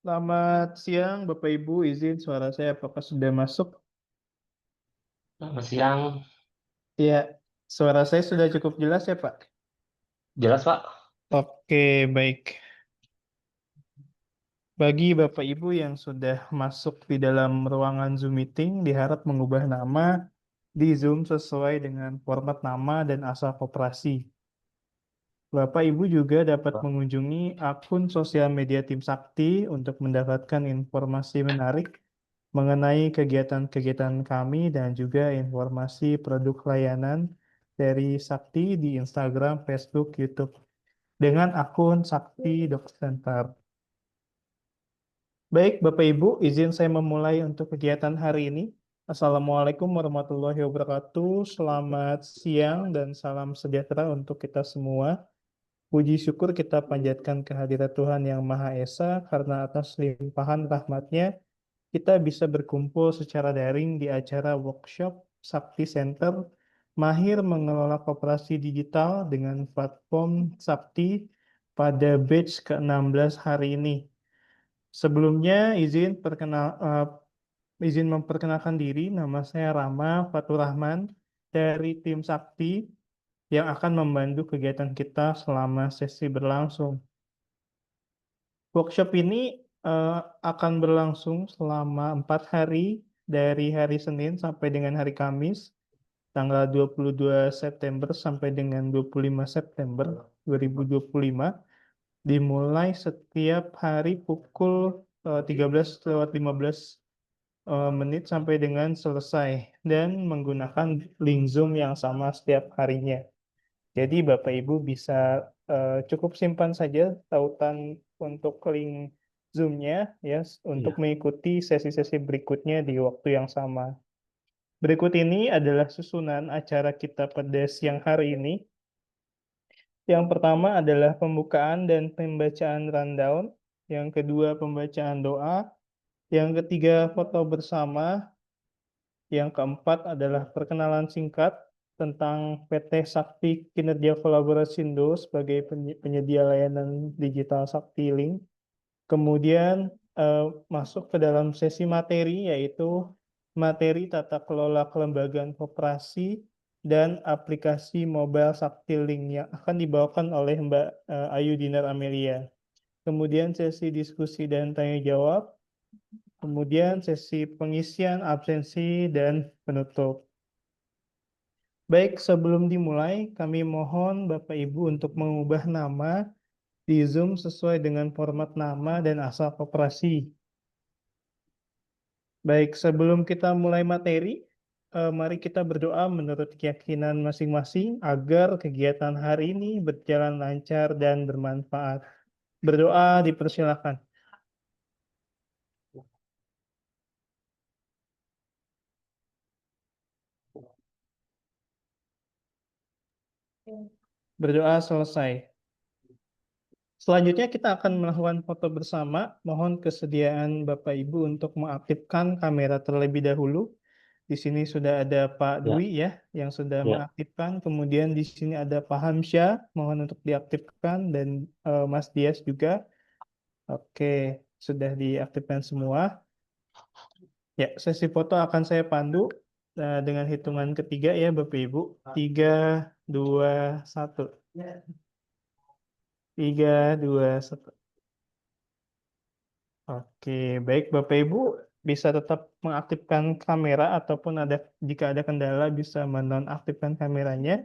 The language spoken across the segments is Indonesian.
Selamat siang, Bapak Ibu. Izin suara saya apakah sudah masuk? Selamat siang. Ya, suara saya sudah cukup jelas ya, Pak? Jelas, Pak? Oke, baik. Bagi Bapak Ibu yang sudah masuk di dalam ruangan Zoom meeting, diharap mengubah nama di Zoom sesuai dengan format nama dan asal koperasi. Bapak Ibu juga dapat mengunjungi akun sosial media Tim Sakti untuk mendapatkan informasi menarik mengenai kegiatan-kegiatan kami dan juga informasi produk layanan dari Sakti di Instagram, Facebook, YouTube dengan akun Sakti Dog Center. Baik, Bapak Ibu, izin saya memulai untuk kegiatan hari ini. Assalamualaikum warahmatullahi wabarakatuh. Selamat siang dan salam sejahtera untuk kita semua. Puji syukur kita panjatkan kehadirat Tuhan Yang Maha Esa karena atas limpahan rahmat-Nya kita bisa berkumpul secara daring di acara workshop Sakti Center, mahir mengelola koperasi digital dengan platform Sakti pada batch ke-16 hari ini. Sebelumnya izin memperkenalkan diri, nama saya Rama Fatur Rahman dari tim Sakti yang akan membantu kegiatan kita selama sesi berlangsung. Workshop ini eh, akan berlangsung selama 4 hari dari hari Senin sampai dengan hari Kamis, tanggal 22 September sampai dengan 25 September 2025, dimulai setiap hari pukul 13:15 menit sampai dengan selesai dan menggunakan link Zoom yang sama setiap harinya. Jadi Bapak Ibu bisa cukup simpan saja tautan untuk link Zoom-nya ya untuk Iya. mengikuti sesi-sesi berikutnya di waktu yang sama. Berikut ini adalah susunan acara kita pada siang hari ini. Yang pertama adalah pembukaan dan pembacaan rundown. Yang kedua pembacaan doa. Yang ketiga foto bersama. Yang keempat adalah perkenalan singkat tentang PT Sakti Kinerja Kolaborasindo sebagai penyedia layanan digital Sakti Link. Kemudian masuk ke dalam sesi materi yaitu materi tata kelola kelembagaan koperasi dan aplikasi mobile Sakti Link yang akan dibawakan oleh Mbak Ayu Dinar Amelia. Kemudian sesi diskusi dan tanya jawab. Kemudian sesi pengisian absensi dan penutup. Baik, sebelum dimulai, kami mohon Bapak Ibu untuk mengubah nama di Zoom sesuai dengan format nama dan asal koperasi. Baik, sebelum kita mulai materi, mari kita berdoa menurut keyakinan masing-masing agar kegiatan hari ini berjalan lancar dan bermanfaat. Berdoa dipersilakan. Berdoa selesai. Selanjutnya kita akan melakukan foto bersama. Mohon kesediaan Bapak Ibu untuk mengaktifkan kamera terlebih dahulu. Di sini sudah ada Pak Dwi Ya, ya yang sudah ya. mengaktifkan. Kemudian di sini ada Pak Hamsyah, mohon untuk diaktifkan dan Mas Dias juga. Oke, sudah diaktifkan semua. Ya, sesi foto akan saya pandu dengan hitungan ketiga ya Bapak Ibu. 3, 2, 1. 3, 2, 1. Oke, baik Bapak Ibu bisa tetap mengaktifkan kamera ataupun jika ada kendala bisa menonaktifkan kameranya.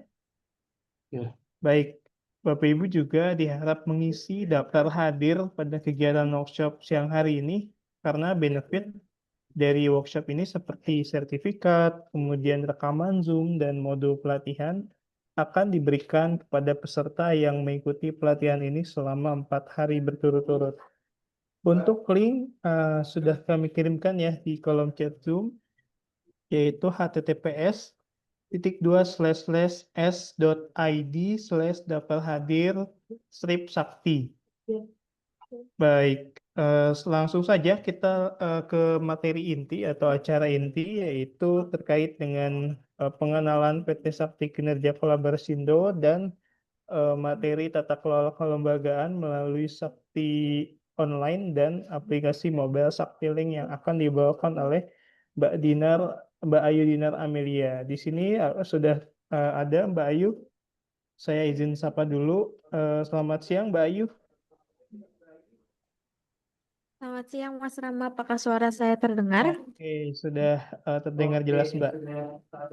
Ya. Baik, Bapak Ibu juga diharap mengisi daftar hadir pada kegiatan workshop siang hari ini karena benefit dari workshop ini seperti sertifikat, kemudian rekaman Zoom dan modul pelatihan akan diberikan kepada peserta yang mengikuti pelatihan ini selama 4 hari berturut-turut. Untuk link sudah kami kirimkan ya di kolom chat Zoom, yaitu https://s.id/daftar hadir /sakti. Baik, langsung saja kita ke materi inti atau acara inti, yaitu terkait dengan pengenalan PT Sakti Kinerja Kolaborasindo dan materi tata kelola kelembagaan melalui Sakti online dan aplikasi mobile Saktiling yang akan dibawakan oleh Mbak Ayu Dinar Amelia. Di sini sudah ada Mbak Ayu. Saya izin sapa dulu. Selamat siang, Mbak Ayu. Selamat siang Mas Rama, apakah suara saya terdengar? Oke, sudah terdengar jelas, Mbak.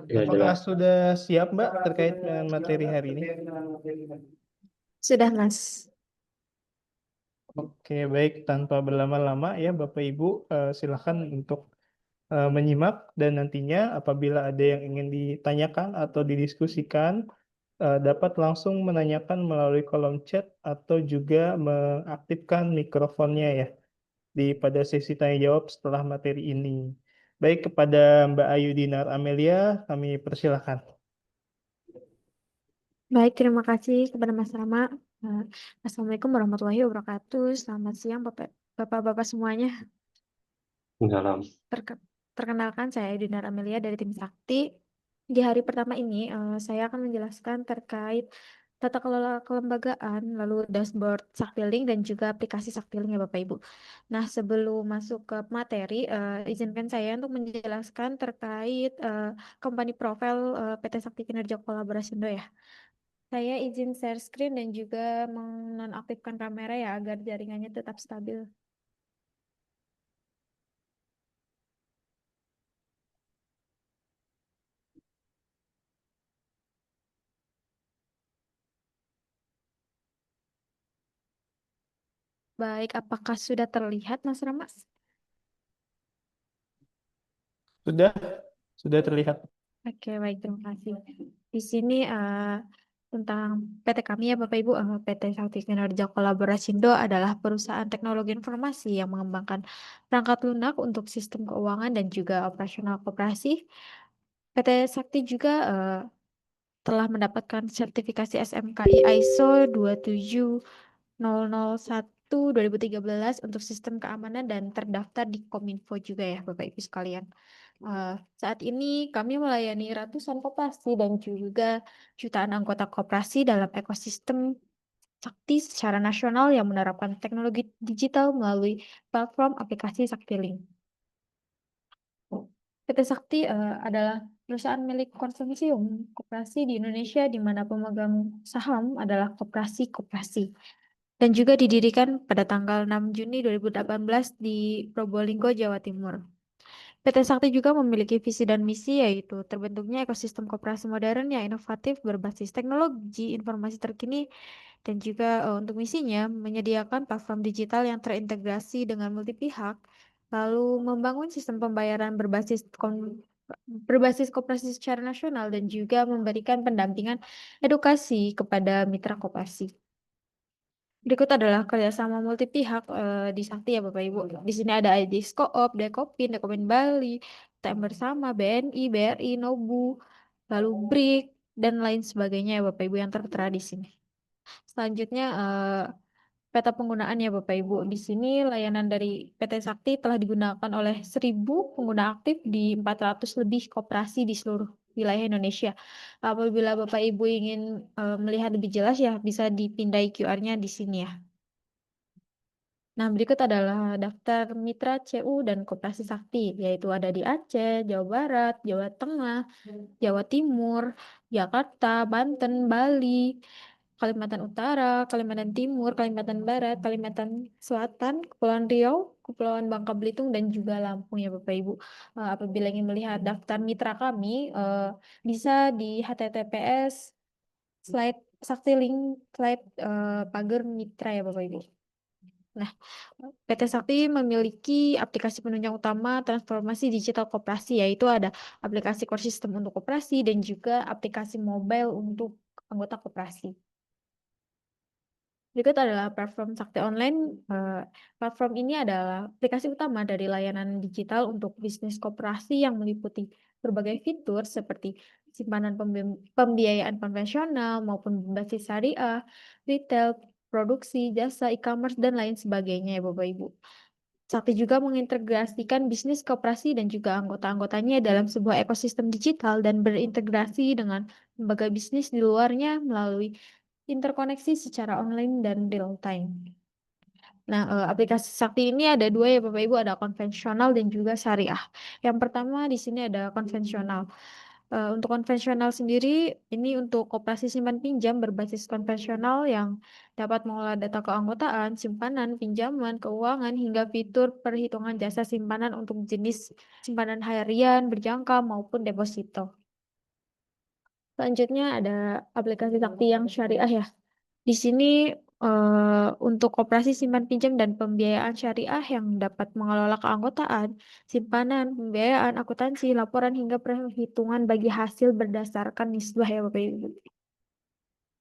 Ya, Apakah jelas. sudah siap, Mbak, terkait dengan materi hari ini? Sudah Mas. Oke, baik. Tanpa berlama-lama ya, Bapak Ibu, silakan untuk menyimak dan nantinya apabila ada yang ingin ditanyakan atau didiskusikan, dapat langsung menanyakan melalui kolom chat atau juga mengaktifkan mikrofonnya ya pada sesi tanya jawab setelah materi ini. Baik, kepada Mbak Ayu Dinar Amelia, kami persilahkan. Baik, terima kasih kepada Mas Rama. Eh, Assalamualaikum warahmatullahi wabarakatuh. Selamat siang Bapak-Bapak semuanya. Dalam. Perke- Perkenalkan, saya Dinar Amelia dari tim Sakti. Di hari pertama ini, saya akan menjelaskan terkait tata kelola kelembagaan, lalu dashboard Saktiling dan juga aplikasi Saktiling ya Bapak Ibu. Nah, sebelum masuk ke materi, izinkan saya untuk menjelaskan terkait company profile PT Sakti Kinerja Kolaborasindo ya. Saya izin share screen dan juga menonaktifkan kamera ya agar jaringannya tetap stabil. Baik, apakah sudah terlihat Mas Ramas? Sudah, sudah terlihat. Oke, baik, terima kasih. Di sini tentang PT kami ya Bapak Ibu, PT Sakti Kinerja Kolaborasindo adalah perusahaan teknologi informasi yang mengembangkan perangkat lunak untuk sistem keuangan dan juga operasional koperasi. PT Sakti juga telah mendapatkan sertifikasi SMKI ISO 27001 2013 untuk sistem keamanan dan terdaftar di Kominfo juga ya Bapak Ibu sekalian. Saat ini kami melayani ratusan koperasi dan juga jutaan anggota koperasi dalam ekosistem Sakti secara nasional yang menerapkan teknologi digital melalui platform aplikasi Saktilink. PT Sakti adalah perusahaan milik konsorsium koperasi di Indonesia di mana pemegang saham adalah koperasi-koperasi dan juga didirikan pada tanggal 6 Juni 2018 di Probolinggo, Jawa Timur. PT Sakti juga memiliki visi dan misi yaitu terbentuknya ekosistem koperasi modern yang inovatif berbasis teknologi informasi terkini dan juga untuk misinya menyediakan platform digital yang terintegrasi dengan multi pihak, lalu membangun sistem pembayaran berbasis koperasi secara nasional dan juga memberikan pendampingan edukasi kepada mitra koperasi. Berikut adalah kerjasama multi pihak di Sakti ya Bapak Ibu. Di sini ada IDIS Koop, Dekopin, Dekopin Bali, TM Bersama, BNI, BRI, Nobu, lalu BRIK, dan lain sebagainya ya Bapak Ibu yang tertera di sini. Selanjutnya peta penggunaan ya Bapak Ibu. Di sini layanan dari PT Sakti telah digunakan oleh 1.000 pengguna aktif di 400 lebih koperasi di seluruh wilayah Indonesia. Apabila Bapak Ibu ingin melihat lebih jelas ya bisa dipindai QR-nya di sini ya. Nah, berikut adalah daftar mitra CU dan Koperasi Sakti, yaitu ada di Aceh, Jawa Barat, Jawa Tengah, Jawa Timur, Jakarta, Banten, Bali, Kalimantan Utara, Kalimantan Timur, Kalimantan Barat, Kalimantan Selatan, Kepulauan Riau, Kepulauan Bangka Belitung, dan juga Lampung ya Bapak Ibu. Apabila ingin melihat daftar mitra kami, bisa di https slide Saktilink slide pagar mitra ya Bapak Ibu. Nah, PT Sakti memiliki aplikasi penunjang utama transformasi digital koperasi, yaitu ada aplikasi core system untuk koperasi dan juga aplikasi mobile untuk anggota koperasi. Berikut adalah platform Sakti Online. Platform ini adalah aplikasi utama dari layanan digital untuk bisnis koperasi yang meliputi berbagai fitur seperti simpanan pembiayaan konvensional maupun berbasis syariah, retail, produksi, jasa, e-commerce, dan lain sebagainya ya Bapak Ibu. Sakti juga mengintegrasikan bisnis koperasi dan juga anggota-anggotanya dalam sebuah ekosistem digital dan berintegrasi dengan lembaga bisnis di luarnya melalui interkoneksi secara online dan real time. Nah, aplikasi sakti ini ada dua ya Bapak Ibu, ada konvensional dan juga syariah. Yang pertama di sini ada konvensional. Untuk konvensional sendiri, ini untuk koperasi simpan pinjam berbasis konvensional yang dapat mengolah data keanggotaan, simpanan, pinjaman, keuangan, hingga fitur perhitungan jasa simpanan untuk jenis simpanan harian, berjangka, maupun deposito. Selanjutnya ada aplikasi sakti yang syariah ya. Di sini untuk koperasi simpan pinjam dan pembiayaan syariah yang dapat mengelola keanggotaan, simpanan, pembiayaan, akuntansi, laporan hingga perhitungan bagi hasil berdasarkan nisbah ya Bapak Ibu.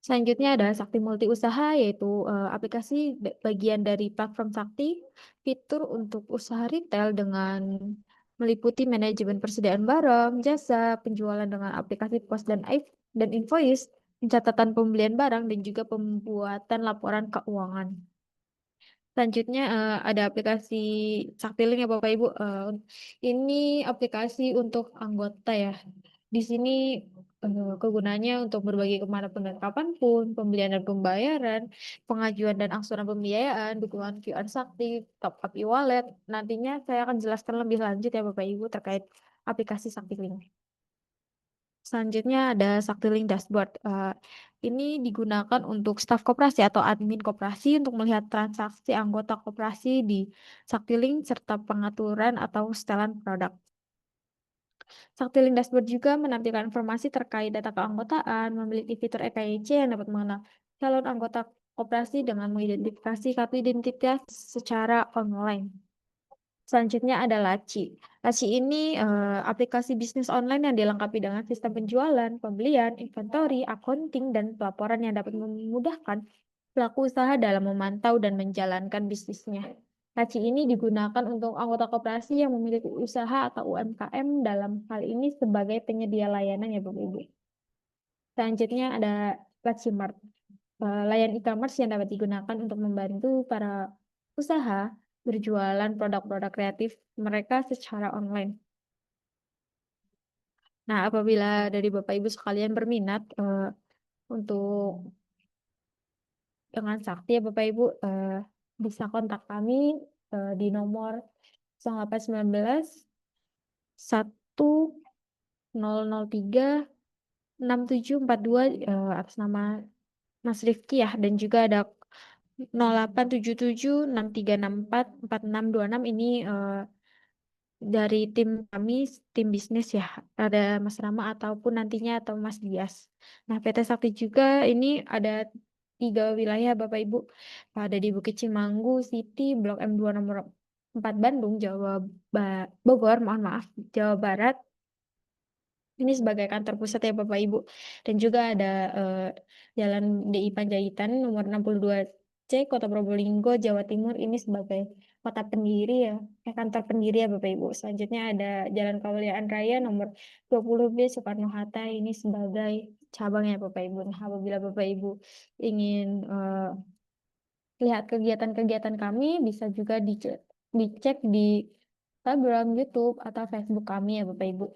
Selanjutnya ada Sakti Multi Usaha, yaitu aplikasi bagian dari platform Sakti, fitur untuk usaha retail dengan meliputi manajemen persediaan barang, jasa, penjualan dengan aplikasi pos dan invoice, pencatatan pembelian barang, dan juga pembuatan laporan keuangan. Selanjutnya ada aplikasi Saktiling ya Bapak Ibu. Ini aplikasi untuk anggota ya. Di sini kegunaannya untuk berbagi kemanapun dan kapanpun, pembelian dan pembayaran, pengajuan dan angsuran pembiayaan, dukungan QR Sakti, top up e-wallet. Nantinya saya akan jelaskan lebih lanjut ya Bapak Ibu terkait aplikasi Saktiling. Selanjutnya ada Saktiling Dashboard. Ini digunakan untuk staf koperasi atau admin koperasi untuk melihat transaksi anggota koperasi di Saktiling serta pengaturan atau setelan produk. Saktiling Dashboard juga menampilkan informasi terkait data keanggotaan, memiliki fitur EKYC yang dapat mengenal calon anggota koperasi dengan mengidentifikasi kartu identitas secara online. Selanjutnya ada Laci. Laci ini aplikasi bisnis online yang dilengkapi dengan sistem penjualan, pembelian, inventory, accounting, dan pelaporan yang dapat memudahkan pelaku usaha dalam memantau dan menjalankan bisnisnya. Laci ini digunakan untuk anggota koperasi yang memiliki usaha atau UMKM dalam hal ini sebagai penyedia layanan ya Bapak Ibu. Selanjutnya ada Laci Mart. Layanan e-commerce yang dapat digunakan untuk membantu para usaha berjualan produk-produk kreatif mereka secara online. Nah, apabila dari Bapak Ibu sekalian berminat untuk dengan Sakti ya Bapak Ibu bisa kontak kami di nomor 0819 1003 6742 atas nama Mas Rifki ya, dan juga ada 0877 6364 4626 ini dari tim kami, tim bisnis ya, ada Mas Rama ataupun nantinya atau Mas Dias. Nah, PT Sakti juga ini ada 3 wilayah Bapak Ibu, ada di Bukit Cimanggu City, Blok M2 nomor 4 Bandung, Bogor, mohon maaf, Jawa Barat. Ini sebagai kantor pusat ya Bapak Ibu. Dan juga ada Jalan DI Panjaitan nomor 62C, Kota Probolinggo, Jawa Timur. Ini sebagai kota pendiri ya, kantor pendiri ya Bapak Ibu. Selanjutnya ada Jalan Kawaliaan Raya nomor 20B, Soekarno-Hatta. Ini sebagai cabang ya Bapak Ibu. Nah, apabila Bapak Ibu ingin lihat kegiatan-kegiatan kami, bisa juga dicek di Instagram, YouTube, atau Facebook kami ya Bapak Ibu.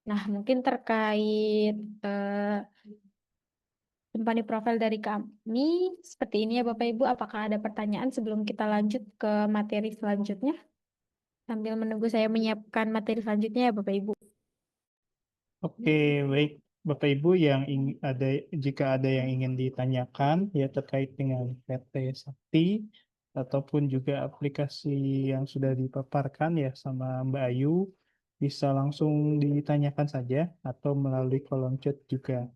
Nah, mungkin terkait company profile dari kami seperti ini ya Bapak Ibu. Apakah ada pertanyaan sebelum kita lanjut ke materi selanjutnya? Sambil menunggu saya menyiapkan materi selanjutnya ya Bapak Ibu. Oke, baik Bapak Ibu yang jika ada yang ingin ditanyakan ya terkait dengan PT Sakti ataupun juga aplikasi yang sudah dipaparkan ya sama Mbak Ayu, bisa langsung ditanyakan saja atau melalui kolom chat juga.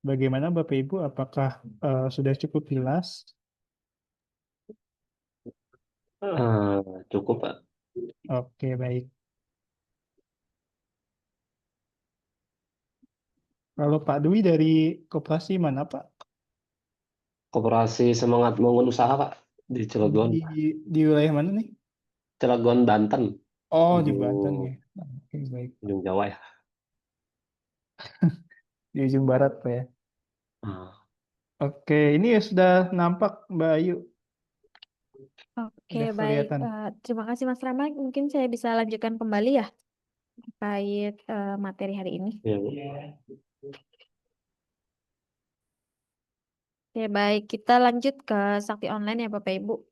Bagaimana Bapak Ibu, apakah sudah cukup jelas? Cukup, Pak. Oke, baik. Kalau Pak Dwi dari koperasi mana Pak? Koperasi Semangat Membangun Usaha, Pak, di Cilegon. Di wilayah mana nih? Cilegon, Banten, Oh, di Banten ujung, ya. Oke, baik. ujung Jawa ya. Di ujung barat Pak ya. Ah, Oke, ini ya sudah nampak Mbak Ayu, Oke, sudah baik. kelihatan. Terima kasih Mas Rama. Mungkin saya bisa lanjutkan kembali ya terkait materi hari ini. iya, Bu. Oke, baik. Kita lanjut ke Sakti Online ya Bapak Ibu.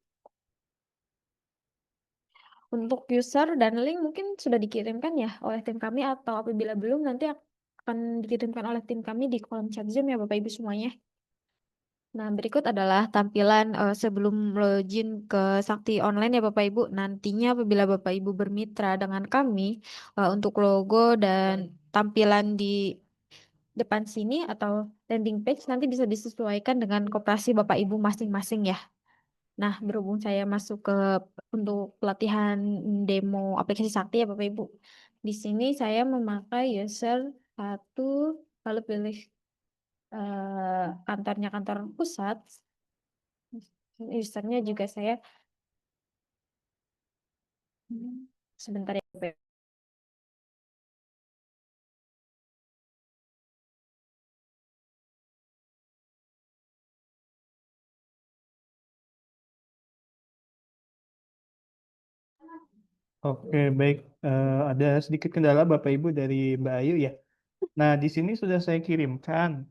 Untuk user dan link mungkin sudah dikirimkan ya oleh tim kami, atau apabila belum nanti akan dikirimkan oleh tim kami di kolom chat Zoom ya Bapak Ibu semuanya. Nah, berikut adalah tampilan sebelum login ke Sakti Online ya Bapak Ibu. Nantinya apabila Bapak Ibu bermitra dengan kami, untuk logo dan tampilan di depan sini atau landing page nanti bisa disesuaikan dengan koperasi Bapak Ibu masing-masing ya. Nah, berhubung saya masuk ke untuk pelatihan demo aplikasi Sakti ya Bapak Ibu. Di sini saya memakai user 1, lalu pilih kantornya kantor pusat. Usernya juga saya sebentar ya Bapak Ibu. Oke, baik. Ada sedikit kendala Bapak Ibu dari Mbak Ayu ya. Nah, di sini sudah saya kirimkan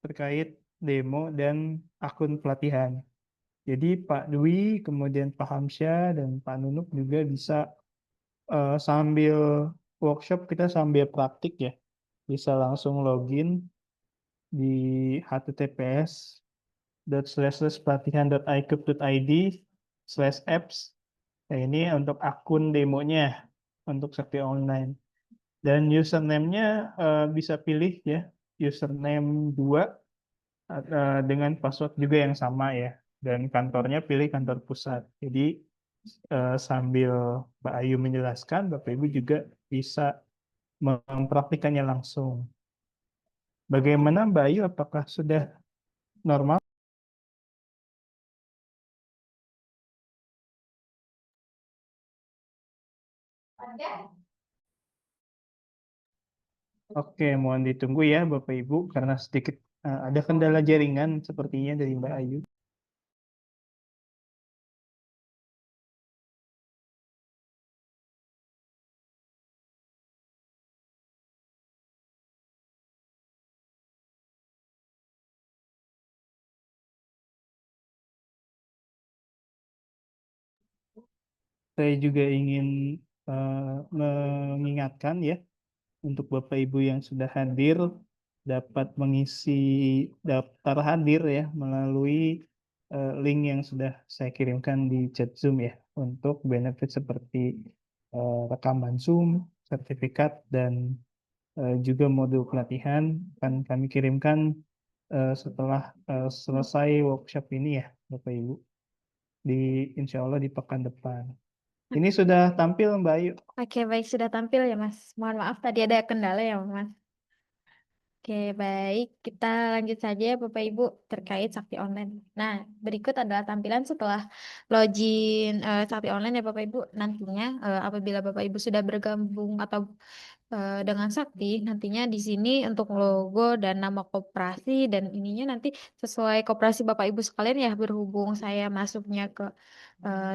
terkait demo dan akun pelatihan. Jadi Pak Dwi, kemudian Pak Hamsyah dan Pak Nunuk juga bisa sambil workshop kita sambil praktik ya. Bisa langsung login di https://pelatihan.icub.id/apps. Nah, ini untuk akun demonya untuk Sakti Online. Dan username-nya bisa pilih ya, username 2 dengan password juga yang sama ya. Dan kantornya pilih kantor pusat. Jadi sambil Mbak Ayu menjelaskan, Bapak Ibu juga bisa mempraktikannya langsung. Bagaimana Mbak Ayu, apakah sudah normal? Oke, mohon ditunggu ya Bapak Ibu, karena sedikit ada kendala jaringan sepertinya dari Mbak Ayu. Saya juga ingin mengingatkan ya, untuk Bapak Ibu yang sudah hadir, dapat mengisi daftar hadir ya melalui link yang sudah saya kirimkan di chat Zoom ya, untuk benefit seperti rekaman Zoom, sertifikat, dan juga modul pelatihan akan kami kirimkan setelah selesai workshop ini ya Bapak Ibu, insya Allah di pekan depan. Ini sudah tampil Mbak Ayu. Oke, baik, sudah tampil ya Mas. Mohon maaf tadi ada kendala ya Mas. Oke, baik. Kita lanjut saja ya Bapak Ibu terkait Sakti Online. Nah, berikut adalah tampilan setelah login Sakti Online ya Bapak Ibu. Nantinya apabila Bapak Ibu sudah bergabung atau dengan Sakti, nantinya di sini untuk logo dan nama koperasi dan ininya nanti sesuai koperasi Bapak Ibu sekalian ya, berhubung saya masuknya ke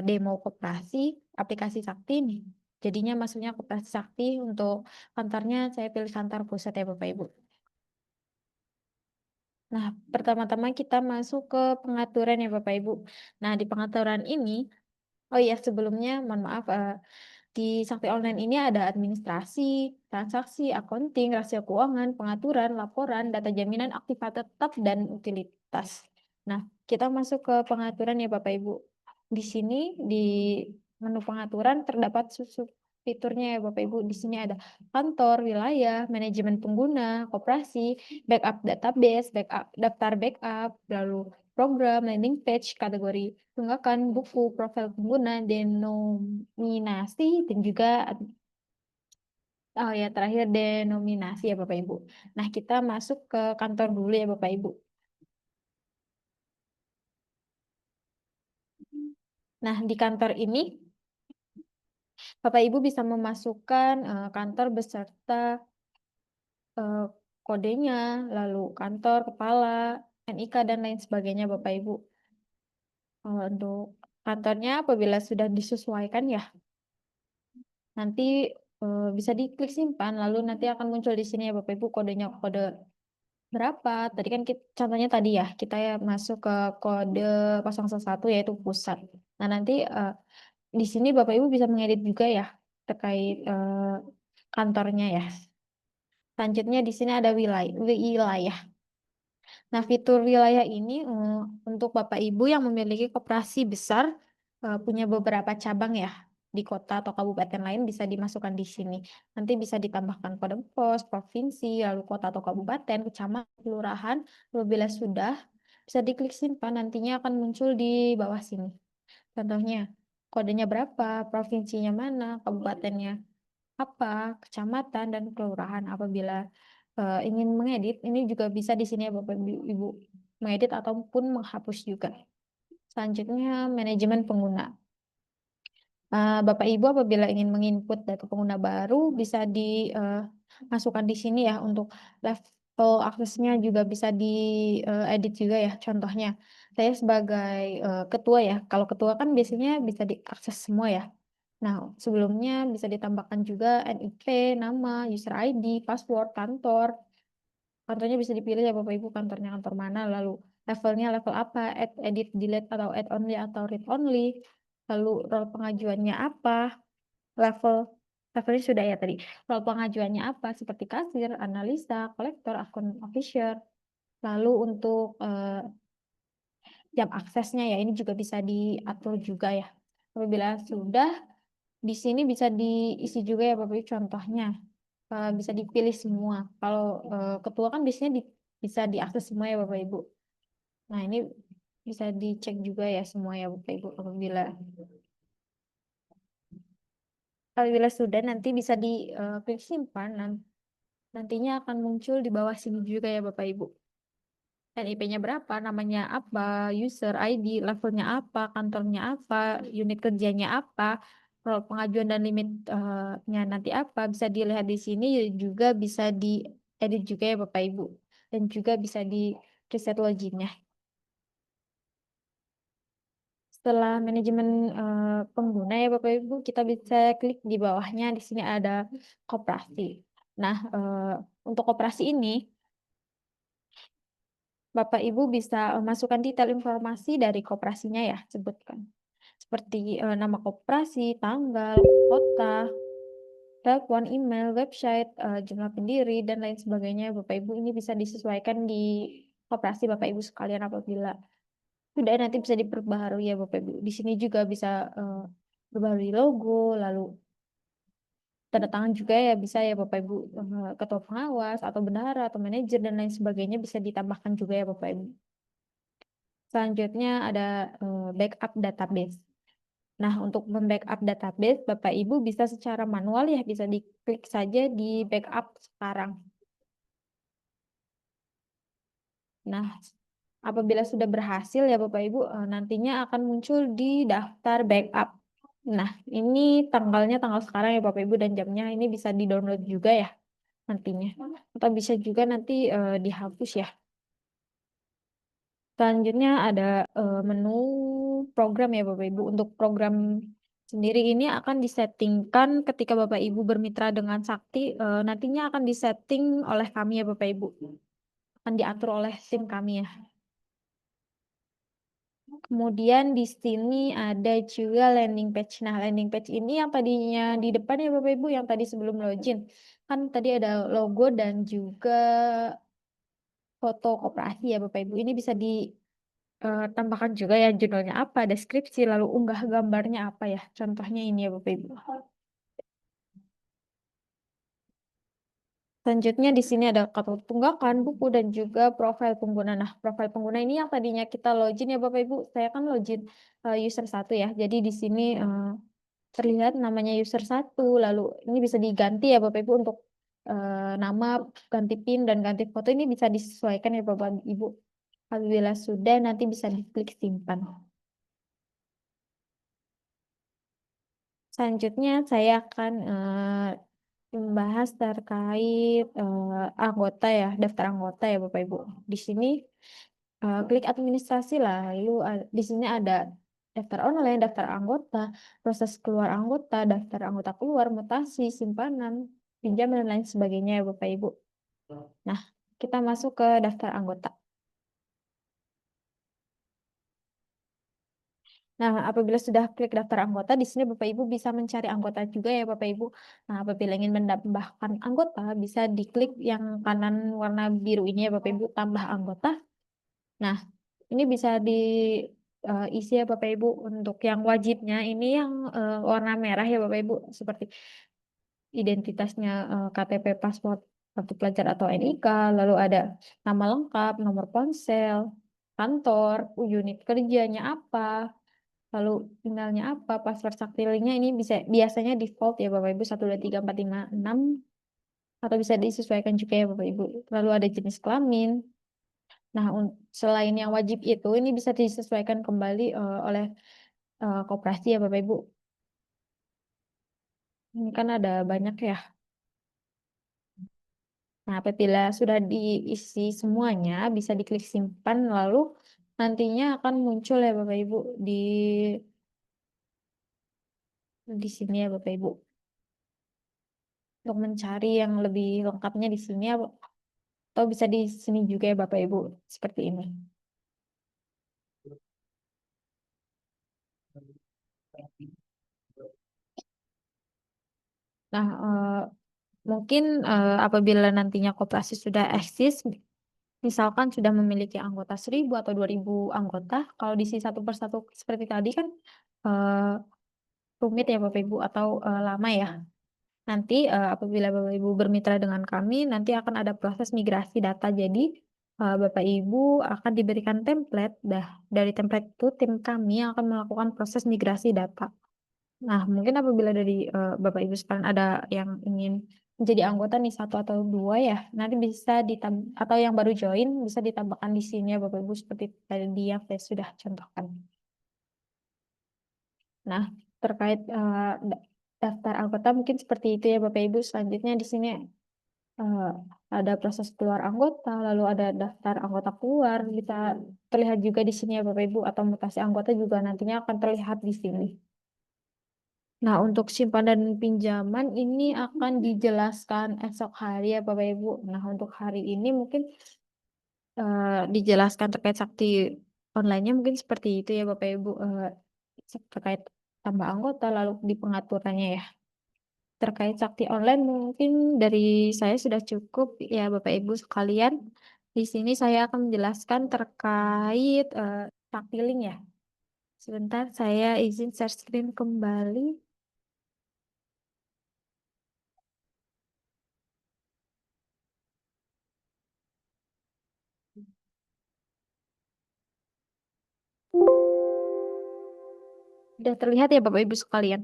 demo koperasi aplikasi Sakti nih. Jadinya masuknya koperasi Sakti, untuk kantornya saya pilih kantor pusat ya Bapak Ibu. Nah, pertama-tama kita masuk ke pengaturan ya Bapak Ibu. Nah, di pengaturan ini, oh iya sebelumnya mohon maaf, di Sakti Online ini ada administrasi, transaksi, accounting, rahasia keuangan, pengaturan, laporan, data jaminan, aktiva tetap, dan utilitas. Nah, kita masuk ke pengaturan ya Bapak Ibu. Di sini di menu pengaturan terdapat fiturnya ya Bapak Ibu. Di sini ada kantor, wilayah, manajemen pengguna, koperasi, backup database, backup daftar backup, lalu program, landing page, kategori tunggakan, buku, profil pengguna, denominasi, dan juga oh ya terakhir denominasi ya Bapak Ibu. Nah, kita masuk ke kantor dulu ya Bapak Ibu. Nah, di kantor ini Bapak Ibu bisa memasukkan kantor beserta eh, kodenya, lalu kantor, kepala, NIK, dan lain sebagainya Bapak Ibu. Untuk kantornya apabila sudah disesuaikan ya, nanti bisa diklik simpan, lalu nanti akan muncul di sini ya Bapak Ibu kodenya, kode berapa? Tadi kan contohnya tadi ya, kita ya masuk ke kode 011 yaitu pusat. Nah, nanti di sini Bapak Ibu bisa mengedit juga ya terkait kantornya ya. Selanjutnya di sini ada wilayah. Nah, fitur wilayah ini untuk Bapak Ibu yang memiliki koperasi besar punya beberapa cabang ya di kota atau kabupaten lain bisa dimasukkan di sini. Nanti bisa ditambahkan kode pos, provinsi, lalu kota atau kabupaten, kecamatan, kelurahan. Apabila sudah, bisa diklik simpan, nantinya akan muncul di bawah sini. Contohnya, kodenya berapa, provinsinya mana, kabupatennya apa, kecamatan, dan kelurahan. Apabila ingin mengedit, ini juga bisa di sini ya Bapak Ibu, mengedit ataupun menghapus juga. Selanjutnya, manajemen pengguna. Bapak Ibu apabila ingin menginput data pengguna baru bisa dimasukkan di sini ya untuk level aksesnya juga bisa diedit juga ya. Contohnya saya sebagai ketua ya. Kalau ketua kan biasanya bisa diakses semua ya. Nah, sebelumnya bisa ditambahkan juga NIP, nama, user ID, password, kantor. Kantornya bisa dipilih ya Bapak Ibu kantornya kantor mana, lalu levelnya level apa, add, edit, delete, atau add only, atau read only. Lalu role pengajuannya apa, level levelnya sudah ya tadi. Role pengajuannya apa, seperti kasir, analisa, kolektor, akun official. Lalu untuk jam aksesnya ya ini juga bisa diatur juga ya. Apabila sudah, di sini bisa diisi juga ya Bapak Ibu contohnya. Bisa dipilih semua. Kalau ketua kan biasanya bisa diakses semua ya Bapak Ibu. Nah, ini bisa dicek juga ya semua ya Bapak Ibu apabila sudah nanti bisa diklik simpan nantinya akan muncul di bawah sini juga ya Bapak Ibu. NIP-nya berapa, namanya apa, user ID, levelnya apa, kantornya apa, unit kerjanya apa, role pengajuan dan limitnya nanti apa, bisa dilihat di sini juga bisa diedit juga ya Bapak Ibu. Dan juga bisa di reset loginnya. Setelah manajemen pengguna ya Bapak Ibu, kita bisa klik di bawahnya. Di sini ada koperasi. Nah, untuk koperasi ini, Bapak Ibu bisa masukkan detail informasi dari koperasinya ya, sebutkan. Seperti nama koperasi, tanggal, kota, telepon, email, website, jumlah pendiri, dan lain sebagainya. Bapak Ibu ini bisa disesuaikan di koperasi Bapak Ibu sekalian apabila sudah nanti bisa diperbaharui ya Bapak Ibu. Di sini juga bisa perbaharui logo, lalu tanda tangan juga ya bisa ya Bapak Ibu, ketua pengawas atau bendahara atau manajer dan lain sebagainya bisa ditambahkan juga ya Bapak Ibu. Selanjutnya ada backup database. Nah, untuk membackup database, Bapak Ibu bisa secara manual ya, bisa diklik saja di backup sekarang. Nah, apabila sudah berhasil ya Bapak Ibu, nantinya akan muncul di daftar backup. Nah, ini tanggalnya tanggal sekarang ya Bapak Ibu dan jamnya ini bisa di-download juga ya nantinya. Atau bisa juga nanti dihapus ya. Selanjutnya ada menu program ya Bapak Ibu. Untuk program sendiri ini akan disettingkan ketika Bapak Ibu bermitra dengan Sakti, nantinya akan disetting oleh kami ya Bapak Ibu. Akan diatur oleh tim kami ya. Kemudian di sini ada juga landing page. Nah, landing page ini yang tadinya di depan ya Bapak Ibu, yang tadi sebelum login. Kan tadi ada logo dan juga foto koperasi ya Bapak Ibu. Ini bisa ditambahkan juga ya judulnya apa, deskripsi, lalu unggah gambarnya apa ya. Contohnya ini ya Bapak Ibu. Selanjutnya di sini ada kartu tunggakan, buku, dan juga profil pengguna. Nah, profil pengguna ini yang tadinya kita login ya Bapak Ibu. Saya kan login user 1 ya. Jadi di sini terlihat namanya user 1. Lalu ini bisa diganti ya Bapak Ibu untuk nama, ganti PIN, dan ganti foto. Ini bisa disesuaikan ya Bapak Ibu. Apabila sudah nanti bisa diklik simpan. Selanjutnya saya akan membahas terkait anggota ya, daftar anggota ya Bapak Ibu. Di sini klik administrasi lah, lalu di sini ada daftar online, daftar anggota, proses keluar anggota, daftar anggota keluar, mutasi, simpanan, pinjam dan lain sebagainya ya Bapak Ibu. Nah, kita masuk ke daftar anggota. Nah, apabila sudah klik daftar anggota, di sini Bapak Ibu bisa mencari anggota juga ya Bapak Ibu. Nah, apabila ingin menambahkan anggota, bisa diklik yang kanan warna biru ini ya Bapak Ibu, tambah anggota. Nah, ini bisa diisi ya Bapak Ibu. Untuk yang wajibnya ini yang warna merah ya Bapak Ibu, seperti identitasnya KTP, paspor, kartu pelajar atau NIK, lalu ada nama lengkap, nomor ponsel, kantor, unit kerjanya apa, lalu emailnya apa, password saktilingnya ini bisa biasanya default ya Bapak Ibu 123456 atau bisa disesuaikan juga ya Bapak Ibu. Lalu ada jenis kelamin. Nah, selain yang wajib itu ini bisa disesuaikan kembali oleh koperasi ya Bapak Ibu. Ini kan ada banyak ya. Nah, apabila sudah diisi semuanya, bisa diklik simpan, lalu nantinya akan muncul ya Bapak Ibu di sini ya Bapak Ibu. Untuk mencari yang lebih lengkapnya di sini atau bisa di sini juga ya Bapak Ibu, seperti ini. Nah, mungkin apabila nantinya koperasi sudah eksis, misalkan sudah memiliki anggota 1.000 atau 2.000 anggota, kalau diisi satu persatu seperti tadi kan eh, rumit ya Bapak Ibu atau lama ya. Nanti apabila Bapak Ibu bermitra dengan kami, nanti akan ada proses migrasi data. Jadi Bapak Ibu akan diberikan template. Dari template itu tim kami yang akan melakukan proses migrasi data. Nah, mungkin apabila dari Bapak Ibu sekalian ada yang ingin menjadi anggota nih satu atau dua ya, nanti bisa atau yang baru join bisa ditambahkan di sini ya Bapak Ibu seperti tadi yang saya sudah contohkan. Nah, terkait daftar anggota mungkin seperti itu ya Bapak Ibu. Selanjutnya di sini eh, ada proses keluar anggota, lalu ada daftar anggota keluar, bisa terlihat juga di sini ya Bapak Ibu, atau mutasi anggota juga nantinya akan terlihat di sini. Nah, untuk simpanan dan pinjaman ini akan dijelaskan esok hari ya Bapak Ibu. Nah, untuk hari ini mungkin dijelaskan terkait sakti online-nya mungkin seperti itu ya Bapak Ibu, terkait tambah anggota lalu di pengaturannya ya. Terkait sakti online mungkin dari saya sudah cukup ya Bapak Ibu sekalian. Di sini saya akan menjelaskan terkait sakti link ya. Sebentar saya izin share screen kembali. Sudah terlihat ya Bapak Ibu sekalian.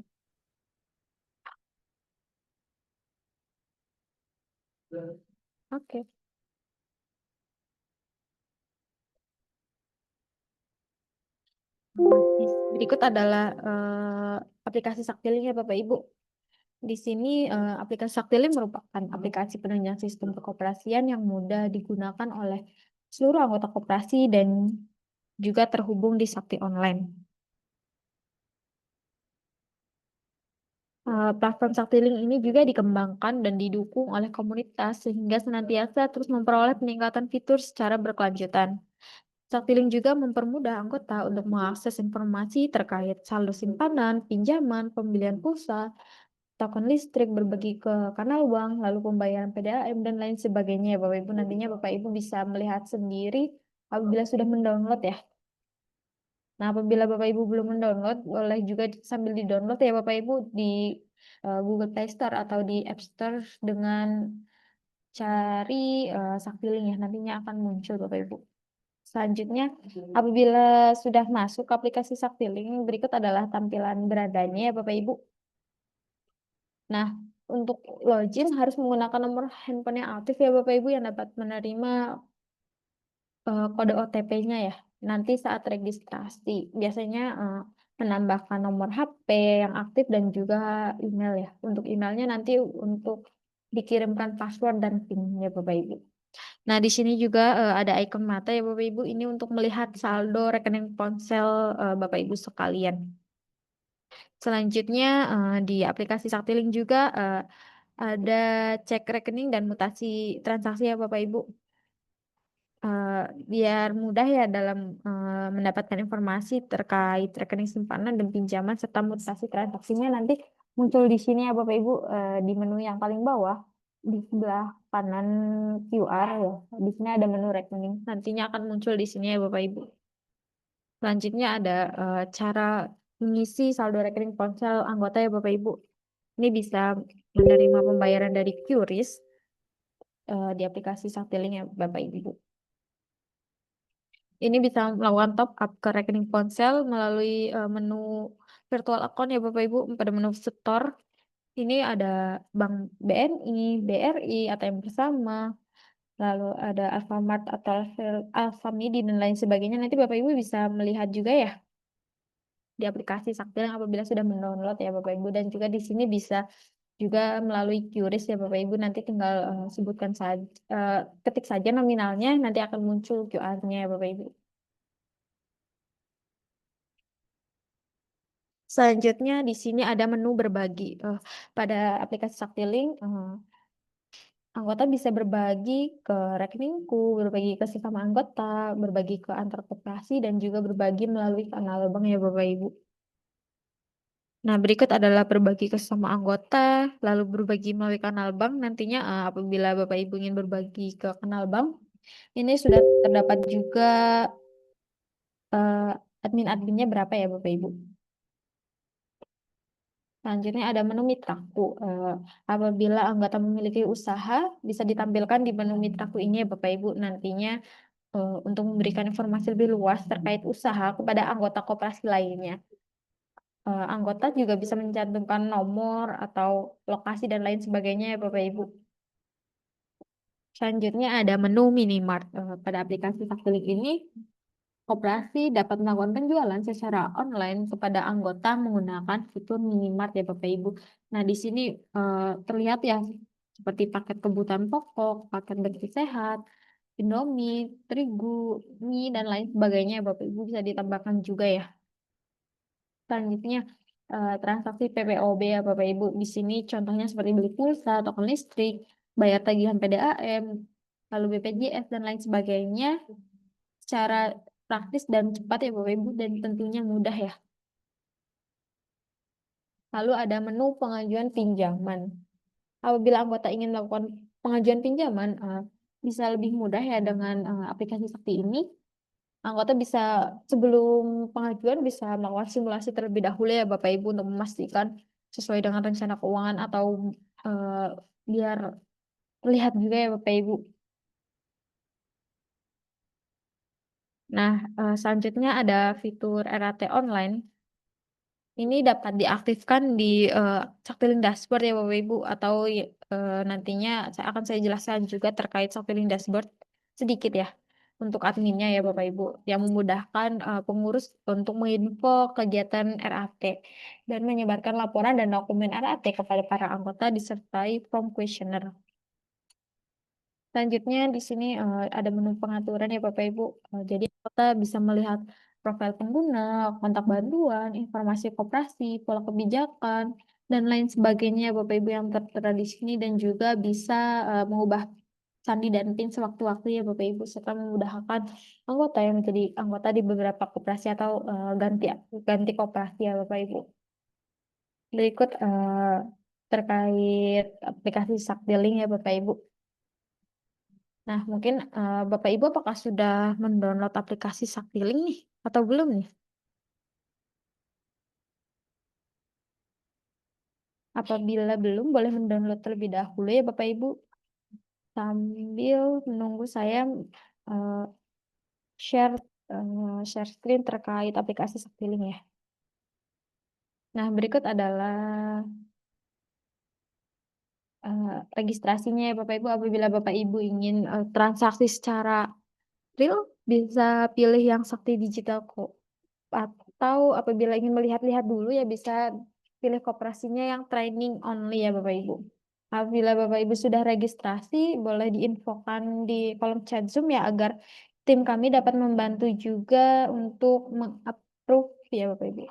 Oke. Nah, berikut adalah aplikasi Saktiling ya Bapak Ibu. Di sini aplikasi Saktiling merupakan aplikasi penunjang sistem kekoperasian yang mudah digunakan oleh seluruh anggota koperasi dan juga terhubung di Sakti Online. Platform Saktiling ini juga dikembangkan dan didukung oleh komunitas sehingga senantiasa terus memperoleh peningkatan fitur secara berkelanjutan. Saktiling juga mempermudah anggota untuk mengakses informasi terkait saldo simpanan, pinjaman, pembelian pulsa, token listrik, berbagi ke kanal bank, lalu pembayaran PDAM, dan lain sebagainya ya Bapak Ibu. Nantinya Bapak Ibu bisa melihat sendiri apabila sudah mendownload ya. Nah, apabila Bapak Ibu belum mendownload, boleh juga sambil di-download ya Bapak Ibu di Google Play Store atau di App Store dengan cari Saktiling ya. Nantinya akan muncul Bapak Ibu. Selanjutnya, apabila sudah masuk ke aplikasi Saktiling, berikut adalah tampilan beradanya ya Bapak Ibu. Nah, untuk login harus menggunakan nomor handphone yang aktif ya Bapak Ibu yang dapat menerima kode OTP-nya ya. Nanti saat registrasi, biasanya menambahkan nomor HP yang aktif dan juga email ya. Untuk emailnya nanti untuk dikirimkan password dan PIN ya Bapak Ibu. Nah, di sini juga ada ikon mata ya Bapak Ibu. Ini untuk melihat saldo rekening ponsel Bapak Ibu sekalian. Selanjutnya di aplikasi Saktiling juga ada cek rekening dan mutasi transaksi ya Bapak Ibu. biar mudah ya dalam mendapatkan informasi terkait rekening simpanan dan pinjaman serta mutasi transaksinya nanti muncul di sini ya Bapak Ibu, di menu yang paling bawah di sebelah kanan QR ya. Di sini ada menu rekening. Nantinya akan muncul di sini ya Bapak Ibu. Selanjutnya ada cara mengisi saldo rekening ponsel anggota ya Bapak Ibu. Ini bisa menerima pembayaran dari QRIS di aplikasi Saktiling ya Bapak Ibu. Ini bisa melakukan top up ke rekening ponsel melalui menu virtual account ya Bapak Ibu. Pada menu store ini ada Bank BNI, BRI, ATM Bersama, lalu ada Alfamart atau Alfamidi dan lain sebagainya. Nanti Bapak Ibu bisa melihat juga ya di aplikasi Saktiling apabila sudah mendownload ya Bapak Ibu, dan juga di sini bisa juga melalui QRIS ya Bapak Ibu, nanti tinggal sebutkan saja, ketik saja nominalnya, nanti akan muncul QR-nya ya Bapak Ibu. Selanjutnya di sini ada menu berbagi. Pada aplikasi Saktiling, anggota bisa berbagi ke rekeningku, berbagi ke sesama anggota, berbagi ke antar koperasi, dan juga berbagi melalui kanal bank ya Bapak Ibu. Nah, berikut adalah berbagi ke sesama anggota, lalu berbagi melalui kanal bank. Nantinya apabila Bapak Ibu ingin berbagi ke kanal bank, ini sudah terdapat juga admin-adminnya berapa ya Bapak Ibu. Selanjutnya ada menu mitraku. Apabila anggota memiliki usaha, bisa ditampilkan di menu mitraku ini ya Bapak Ibu. Nantinya untuk memberikan informasi lebih luas terkait usaha kepada anggota koperasi lainnya. Anggota juga bisa mencantumkan nomor atau lokasi dan lain sebagainya ya Bapak Ibu. Selanjutnya ada menu minimart. Pada aplikasi Saktiling ini, koperasi dapat melakukan penjualan secara online kepada anggota menggunakan fitur minimart ya Bapak Ibu. Nah, di sini terlihat ya seperti paket kebutuhan pokok, paket bersih sehat, Indomie, terigu, mie, dan lain sebagainya ya Bapak Ibu, bisa ditambahkan juga ya. Selanjutnya transaksi PPOB ya Bapak Ibu. Di sini contohnya seperti beli pulsa, token listrik, bayar tagihan PDAM, lalu BPJS dan lain sebagainya secara praktis dan cepat ya Bapak Ibu, dan tentunya mudah ya. Lalu ada menu pengajuan pinjaman. Apabila anggota ingin melakukan pengajuan pinjaman, bisa lebih mudah ya dengan aplikasi Sakti ini. Anggota bisa sebelum pengajuan bisa melakukan simulasi terlebih dahulu ya Bapak Ibu untuk memastikan sesuai dengan rencana keuangan atau eh, biar lihat juga ya Bapak Ibu. Nah, selanjutnya ada fitur RAT online. Ini dapat diaktifkan di Saktiling Dashboard ya Bapak Ibu, atau nantinya saya jelaskan juga terkait Saktiling Dashboard sedikit ya untuk adminnya ya Bapak Ibu, yang memudahkan pengurus untuk menginfo kegiatan RAT dan menyebarkan laporan dan dokumen RAT kepada para anggota disertai form questionnaire. Selanjutnya di sini ada menu pengaturan ya Bapak Ibu. Jadi anggota bisa melihat profil pengguna, kontak bantuan, informasi koperasi, pola kebijakan, dan lain sebagainya ya Bapak Ibu yang tertera di sini, dan juga bisa mengubah sandi dan PIN sewaktu-waktu ya Bapak Ibu, serta memudahkan anggota yang menjadi anggota di beberapa koperasi atau ganti ganti koperasi ya Bapak Ibu. Berikut terkait aplikasi Saktiling ya Bapak Ibu. Nah, mungkin Bapak Ibu apakah sudah mendownload aplikasi Saktiling nih atau belum nih? Apabila belum, boleh mendownload terlebih dahulu ya Bapak Ibu, sambil menunggu saya eh, share share screen terkait aplikasi Saktiling ya. Nah, berikut adalah registrasinya ya Bapak Ibu. Apabila Bapak Ibu ingin transaksi secara real, bisa pilih yang Sakti Digital kok. Atau apabila ingin melihat-lihat dulu ya bisa pilih koperasinya yang training only ya Bapak Ibu. Apabila Bapak Ibu sudah registrasi, boleh diinfokan di kolom chat Zoom ya agar tim kami dapat membantu juga untuk mengapprove ya Bapak Ibu.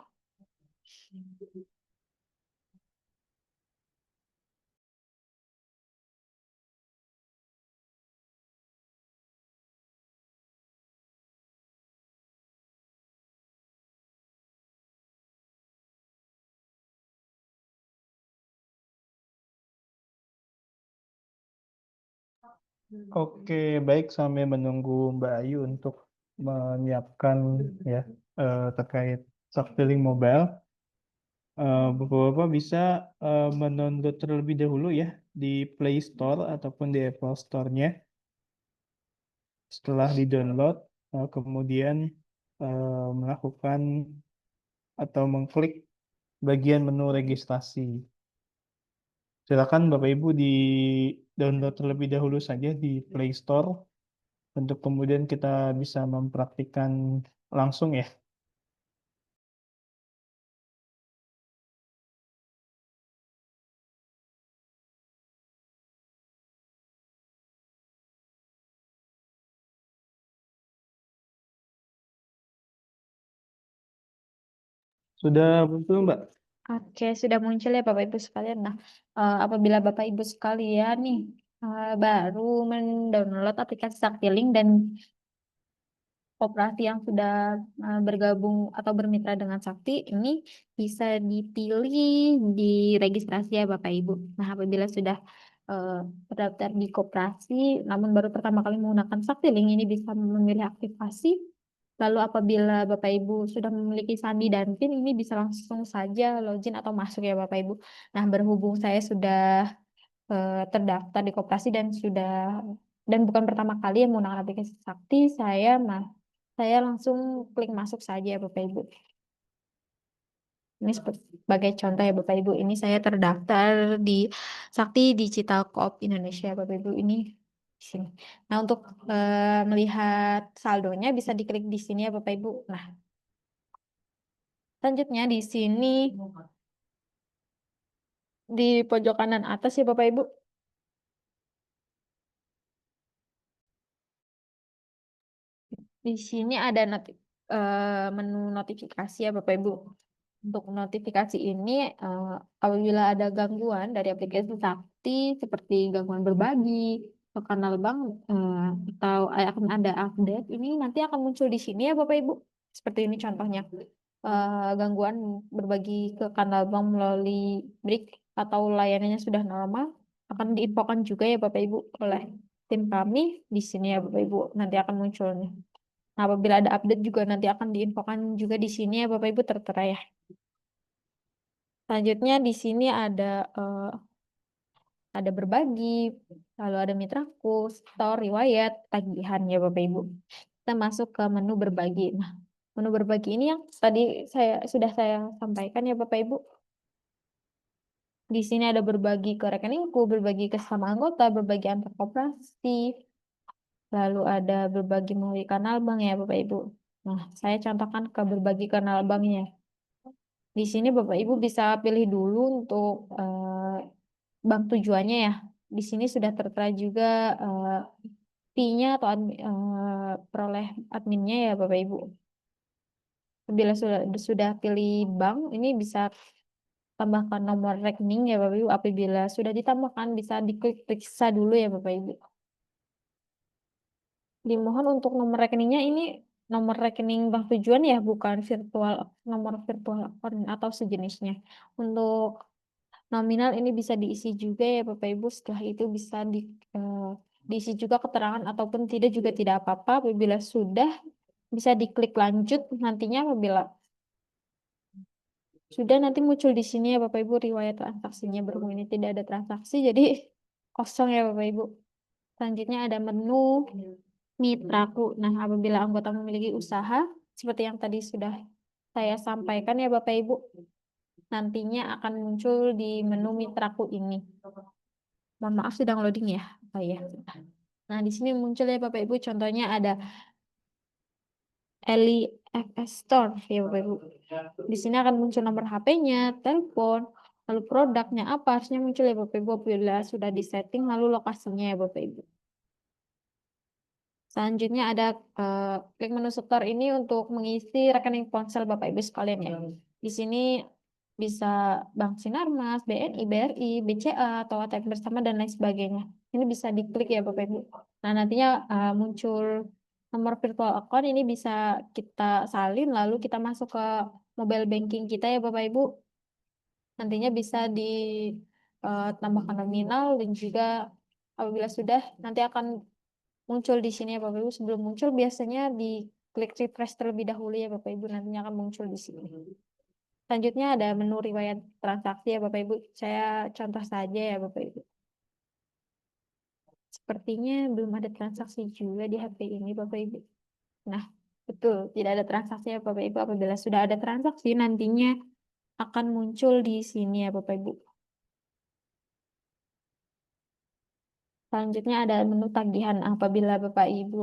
Oke, baik, sambil menunggu Mbak Ayu untuk menyiapkan ya terkait Saktiling Mobile. Bapak-bapak bisa mendownload terlebih dahulu ya di Play Store ataupun di Apple Store-nya. Setelah di-download, kemudian melakukan atau mengklik bagian menu registrasi. Silakan Bapak Ibu di-download terlebih dahulu saja di Play Store untuk kemudian kita bisa mempraktikkan langsung ya. Sudah betul Mbak? Oke, sudah muncul ya Bapak Ibu sekalian. Nah, apabila Bapak Ibu sekalian nih baru mendownload aplikasi Saktiling dan koperasi yang sudah bergabung atau bermitra dengan Sakti, ini bisa dipilih di registrasi ya Bapak Ibu. Nah, apabila sudah terdaftar di koperasi, namun baru pertama kali menggunakan Saktiling, ini bisa memilih aktivasi. Lalu apabila Bapak Ibu sudah memiliki sandi dan PIN, ini bisa langsung saja login atau masuk ya Bapak Ibu. Nah, berhubung saya sudah terdaftar di koperasi dan bukan pertama kali yang menggunakan aplikasi Sakti, saya langsung klik masuk saja ya Bapak Ibu. Ini sebagai contoh ya Bapak Ibu, ini saya terdaftar di Sakti Digital Coop Indonesia Bapak Ibu ini di sini. Nah, untuk melihat saldonya bisa diklik di sini ya Bapak Ibu. Nah, selanjutnya di sini di pojok kanan atas ya Bapak Ibu. Di sini ada menu notifikasi ya Bapak Ibu. Untuk notifikasi ini apabila ada gangguan dari aplikasi Sakti seperti gangguan berbagi atau kanal bank atau akan ada update, ini nanti akan muncul di sini ya Bapak Ibu. Seperti ini contohnya. Gangguan berbagi ke kanal bank melalui BRIC atau layanannya sudah normal akan diinfokan juga ya Bapak Ibu oleh tim kami di sini ya Bapak Ibu, nanti akan munculnya. Nah, apabila ada update juga nanti akan diinfokan juga di sini ya Bapak Ibu, tertera ya. Selanjutnya di sini ada berbagi, lalu ada mitraku, store, riwayat, tagihan ya Bapak Ibu. Kita masuk ke menu berbagi. Nah, menu berbagi ini yang tadi sudah saya sampaikan ya Bapak Ibu. Di sini ada berbagi ke rekeningku, berbagi ke sesama anggota, berbagi antar koperasi, lalu ada berbagi melalui kanal bank ya Bapak Ibu. Nah, saya contohkan ke berbagi kanal banknya. Di sini Bapak Ibu bisa pilih dulu untuk bank tujuannya ya. Di sini sudah tertera juga fee-nya atau peroleh adminnya ya Bapak Ibu. Bila sudah pilih bank, ini bisa tambahkan nomor rekening ya Bapak Ibu. Apabila sudah ditambahkan bisa diklik periksa dulu ya Bapak Ibu. Dimohon untuk nomor rekeningnya ini nomor rekening bank tujuan ya, bukan nomor virtual account atau sejenisnya. Untuk nominal ini bisa diisi juga ya Bapak Ibu. Setelah itu bisa diisi juga keterangan ataupun tidak juga tidak apa-apa. Apabila sudah bisa diklik lanjut, nantinya apabila sudah nanti muncul di sini ya Bapak Ibu riwayat transaksinya, berhubung ini tidak ada transaksi jadi kosong ya Bapak Ibu. Selanjutnya ada menu mitraku. Nah, apabila anggota memiliki usaha seperti yang tadi sudah saya sampaikan ya Bapak Ibu, nantinya akan muncul di menu mitraku ini. Mohon maaf sedang loading ya. Oh iya. Nah, di sini muncul ya Bapak Ibu, contohnya ada Eli FS Store ya Bapak Ibu. Di sini akan muncul nomor HP-nya, telepon, lalu produknya apa, harusnya muncul ya Bapak Ibu apabila sudah disetting, lalu lokasinya ya Bapak Ibu. Selanjutnya ada klik menu store ini untuk mengisi rekening ponsel Bapak Ibu sekalian ya. Di sini bisa Bank Sinarmas, BNI, BRI, BCA, atau ATM bersama dan lain sebagainya. Ini bisa diklik ya Bapak Ibu. Nah, nantinya muncul nomor virtual account, ini bisa kita salin lalu kita masuk ke mobile banking kita ya Bapak Ibu. Nantinya bisa ditambahkan nominal dan juga Apabila sudah, nanti akan muncul di sini ya Bapak Ibu. Sebelum muncul biasanya diklik refresh terlebih dahulu ya Bapak Ibu, nantinya akan muncul di sini. Selanjutnya ada menu riwayat transaksi ya Bapak Ibu. Saya contoh saja ya Bapak Ibu. Sepertinya belum ada transaksi juga di HP ini Bapak Ibu. Nah, betul, tidak ada transaksi ya Bapak Ibu. Apabila sudah ada transaksi, nantinya akan muncul di sini ya Bapak Ibu. Selanjutnya ada menu tagihan. Apabila Bapak Ibu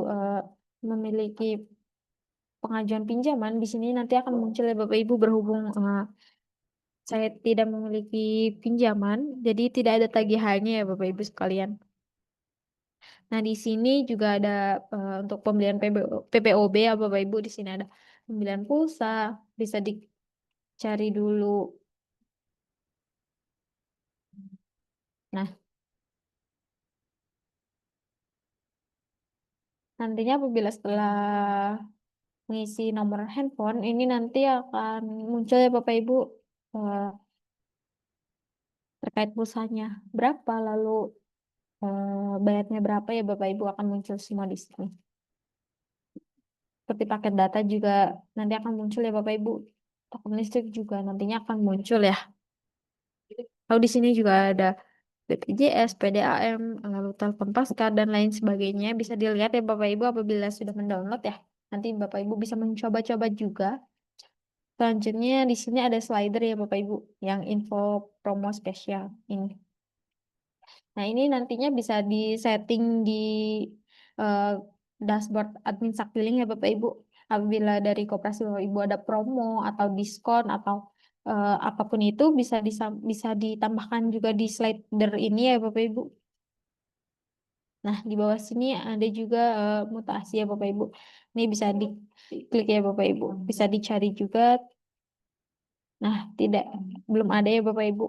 memiliki pengajuan pinjaman, di sini nanti akan muncul ya Bapak Ibu, berhubung saya tidak memiliki pinjaman, jadi tidak ada tagihannya ya Bapak Ibu sekalian. Nah, di sini juga ada untuk pembelian PPOB ya Bapak Ibu, di sini ada pembelian pulsa, bisa dicari dulu. Nah, nantinya apabila setelah mengisi nomor handphone, ini nanti akan muncul ya Bapak Ibu eh, terkait pulsanya berapa, lalu bayarnya berapa ya Bapak Ibu, akan muncul semua di sini. Seperti paket data juga nanti akan muncul ya Bapak Ibu. Token listrik juga nantinya akan muncul ya. Lalu di sini juga ada BPJS, PDAM, lalu telepon pasca dan lain sebagainya. Bisa dilihat ya Bapak Ibu apabila sudah mendownload ya. Nanti Bapak Ibu bisa mencoba-coba juga. Selanjutnya di sini ada slider ya Bapak Ibu yang info promo spesial ini. Nah, ini nantinya bisa disetting di eh, dashboard admin Saktiling ya Bapak Ibu. Apabila dari koperasi Bapak Ibu ada promo atau diskon atau apapun itu bisa ditambahkan juga di slider ini ya Bapak Ibu. Nah, di bawah sini ada juga mutasi ya Bapak Ibu. Ini bisa diklik ya Bapak Ibu. Bisa dicari juga. Nah, belum ada ya Bapak Ibu.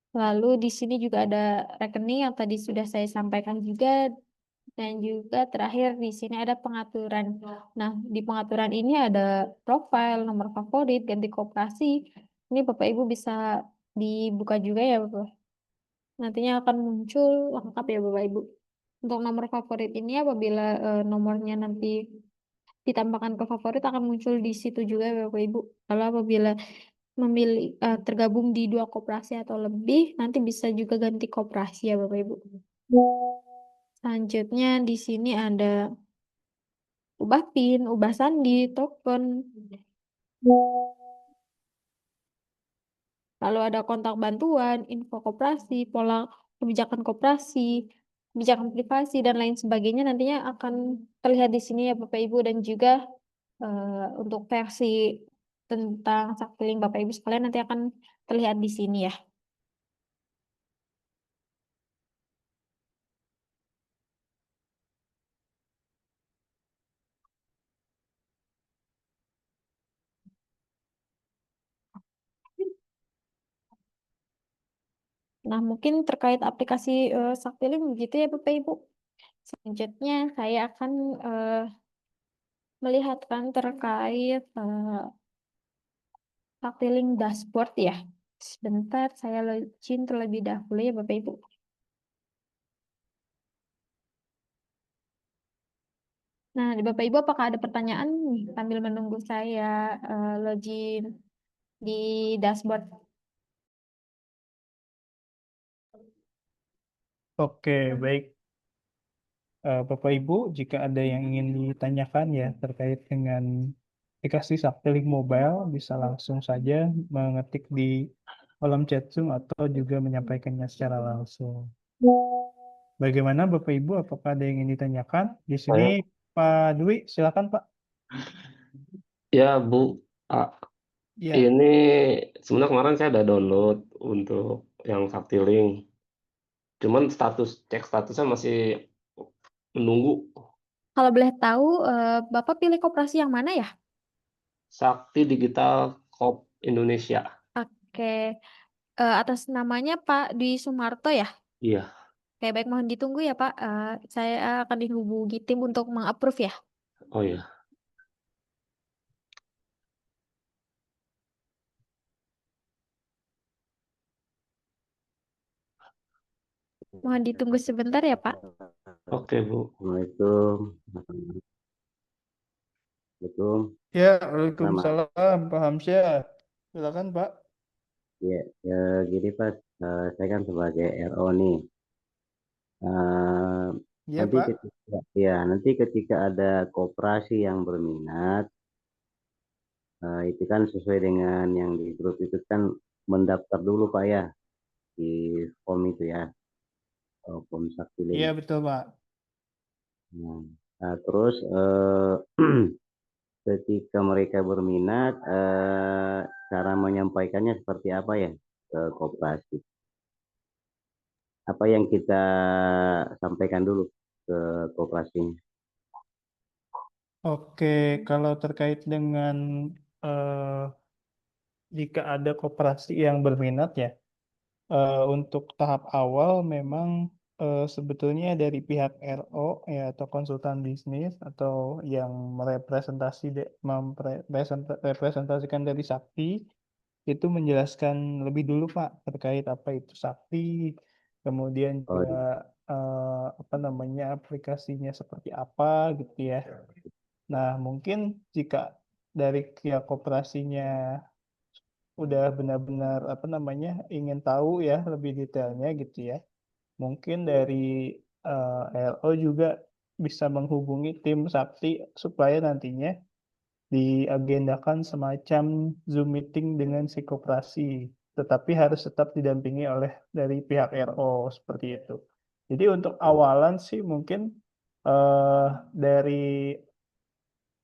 Lalu di sini juga ada rekening yang tadi sudah saya sampaikan juga, dan juga terakhir di sini ada pengaturan. Nah, di pengaturan ini ada profile, nomor favorit, ganti koperasi. Ini Bapak Ibu bisa dibuka juga ya Bapak. Nantinya akan muncul lengkap ya Bapak Ibu. Untuk nomor favorit ini apabila nomornya nanti ditambahkan ke favorit akan muncul di situ juga ya Bapak Ibu. Kalau apabila memilih tergabung di dua koperasi atau lebih, nanti bisa juga ganti koperasi ya Bapak Ibu. Selanjutnya di sini ada ubah PIN, ubah sandi, token. Lalu ada kontak bantuan, info koperasi, pola kebijakan koperasi, kebijakan privasi, dan lain sebagainya nantinya akan terlihat di sini ya Bapak Ibu, dan juga untuk versi tentang Saktiling Bapak Ibu sekalian nanti akan terlihat di sini ya. Nah, mungkin terkait aplikasi Saktiling begitu ya Bapak Ibu. Selanjutnya saya akan melihatkan terkait Saktiling dashboard ya. Sebentar saya login terlebih dahulu ya Bapak Ibu. Nah, di Bapak Ibu apakah ada pertanyaan nih sambil menunggu saya login di dashboard? Oke, baik. Bapak Ibu, jika ada yang ingin ditanyakan ya terkait dengan aplikasi Saktiling Mobile, bisa langsung saja mengetik di kolom chat Zoom atau juga menyampaikannya secara langsung. Bagaimana Bapak Ibu, apakah ada yang ingin ditanyakan? Di sini Saya, Pak Dwi, silakan Pak. ya Bu, ah, Ya, ini sebenarnya kemarin saya udah download untuk yang Saktiling. Cuman cek statusnya masih menunggu. Kalau boleh tahu, Bapak pilih koperasi yang mana ya? Sakti Digital Corp Indonesia. Oke, atas namanya Pak Dwi Sumarto ya? Iya, Oke, baik, mohon ditunggu ya Pak. Saya akan dihubungi tim untuk meng-approve ya. oh iya. Mohon ditunggu sebentar ya, Pak. Oke, Bu. Assalamualaikum. Assalamualaikum. Ya, Selamat. Waalaikumsalam, Pak Hamsyah. Silakan, Pak. Ya, ya, gini Pak, saya kan sebagai RO nih. Eh, Iya, Pak. nanti ketika ada koperasi yang berminat, itu kan sesuai dengan yang di grup itu kan mendaftar dulu Pak ya di form itu ya, form Iya, Saktiling. betul, Pak. Nah, terus ketika mereka berminat, cara menyampaikannya seperti apa ya ke koperasi? Apa yang kita sampaikan dulu ke koperasinya? Oke, kalau terkait dengan eh, jika ada koperasi yang berminat ya, untuk tahap awal memang sebetulnya dari pihak RO ya atau konsultan bisnis atau yang representasikan dari Sakti itu menjelaskan lebih dulu Pak terkait apa itu Sakti, kemudian Oh, juga apa namanya aplikasinya seperti apa gitu ya. Nah, mungkin jika dari pihak koperasinya udah benar-benar apa namanya ingin tahu ya lebih detailnya gitu ya. Mungkin dari RO juga bisa menghubungi tim Sakti supaya nantinya diagendakan semacam Zoom meeting dengan si koperasi, tetapi harus tetap didampingi oleh dari pihak RO seperti itu. Jadi untuk awalan sih mungkin eh, dari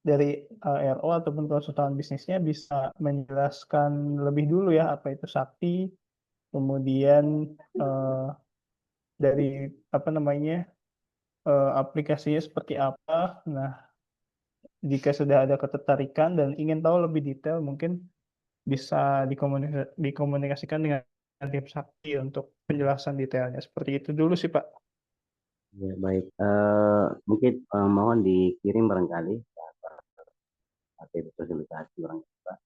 RO ataupun konsultan bisnisnya bisa menjelaskan lebih dulu ya apa itu Sakti, kemudian eh, dari apa namanya aplikasinya seperti apa. Nah, jika sudah ada ketertarikan dan ingin tahu lebih detail, mungkin bisa dikomunikasikan dengan tim Sakti untuk penjelasan detailnya. Seperti itu dulu sih, Pak. ya, baik. Mungkin mohon dikirim barangkali atau fasilitasi barangkali Pak,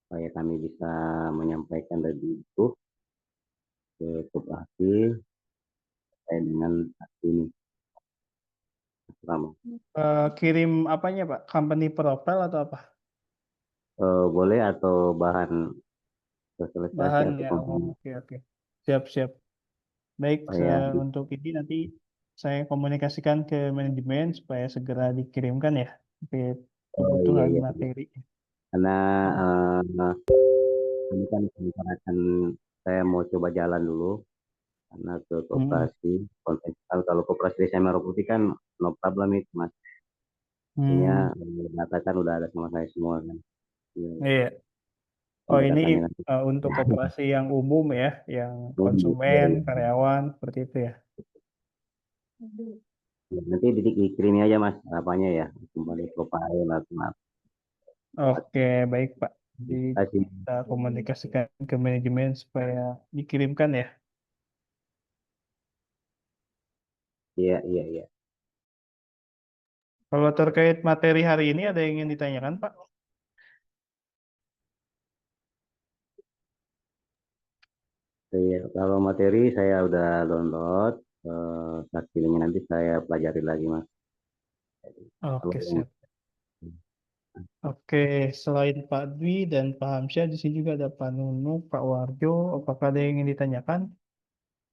supaya kami bisa menyampaikan lebih utuh ke koperasi terkait dengan aksi ini. Pertama, Kirim apanya, Pak? Company profile atau apa? boleh atau bahan sosialisasi Bahan atau ya. Oh, komponen oke, oke. Siap, siap. Baik, supaya untuk ini nanti saya komunikasikan ke manajemen supaya segera dikirimkan ya iya kebutuhan iya materi. karena ini kan rencanakan saya mau coba jalan dulu karena ke Hmm, koperasi konvensional. Kalau koperasi desa Merah Putih kan no problem itu Mas. Artinya hmm, data kan udah ada sama saya semua kan. Ya, iya. Oh, ini pendekatannya nanti. untuk koperasi yang umum ya, yang Iya, konsumen, iya. karyawan, seperti itu ya. Ya, nanti dikirim aja Mas apanya ya kembali profile atau apa. Oke, baik Pak. Jadi Terima kasih. kita komunikasikan ke manajemen supaya dikirimkan ya. Iya iya iya. Kalau terkait materi hari ini ada yang ingin ditanyakan Pak? Kalau materi saya udah download, hasilnya nanti saya pelajari lagi Mas. Kalau Oke, yang siap. Oke, selain Pak Dwi dan Pak Hamsyah, di sini juga ada Pak Nunu, Pak Warjo. Apakah ada yang ingin ditanyakan,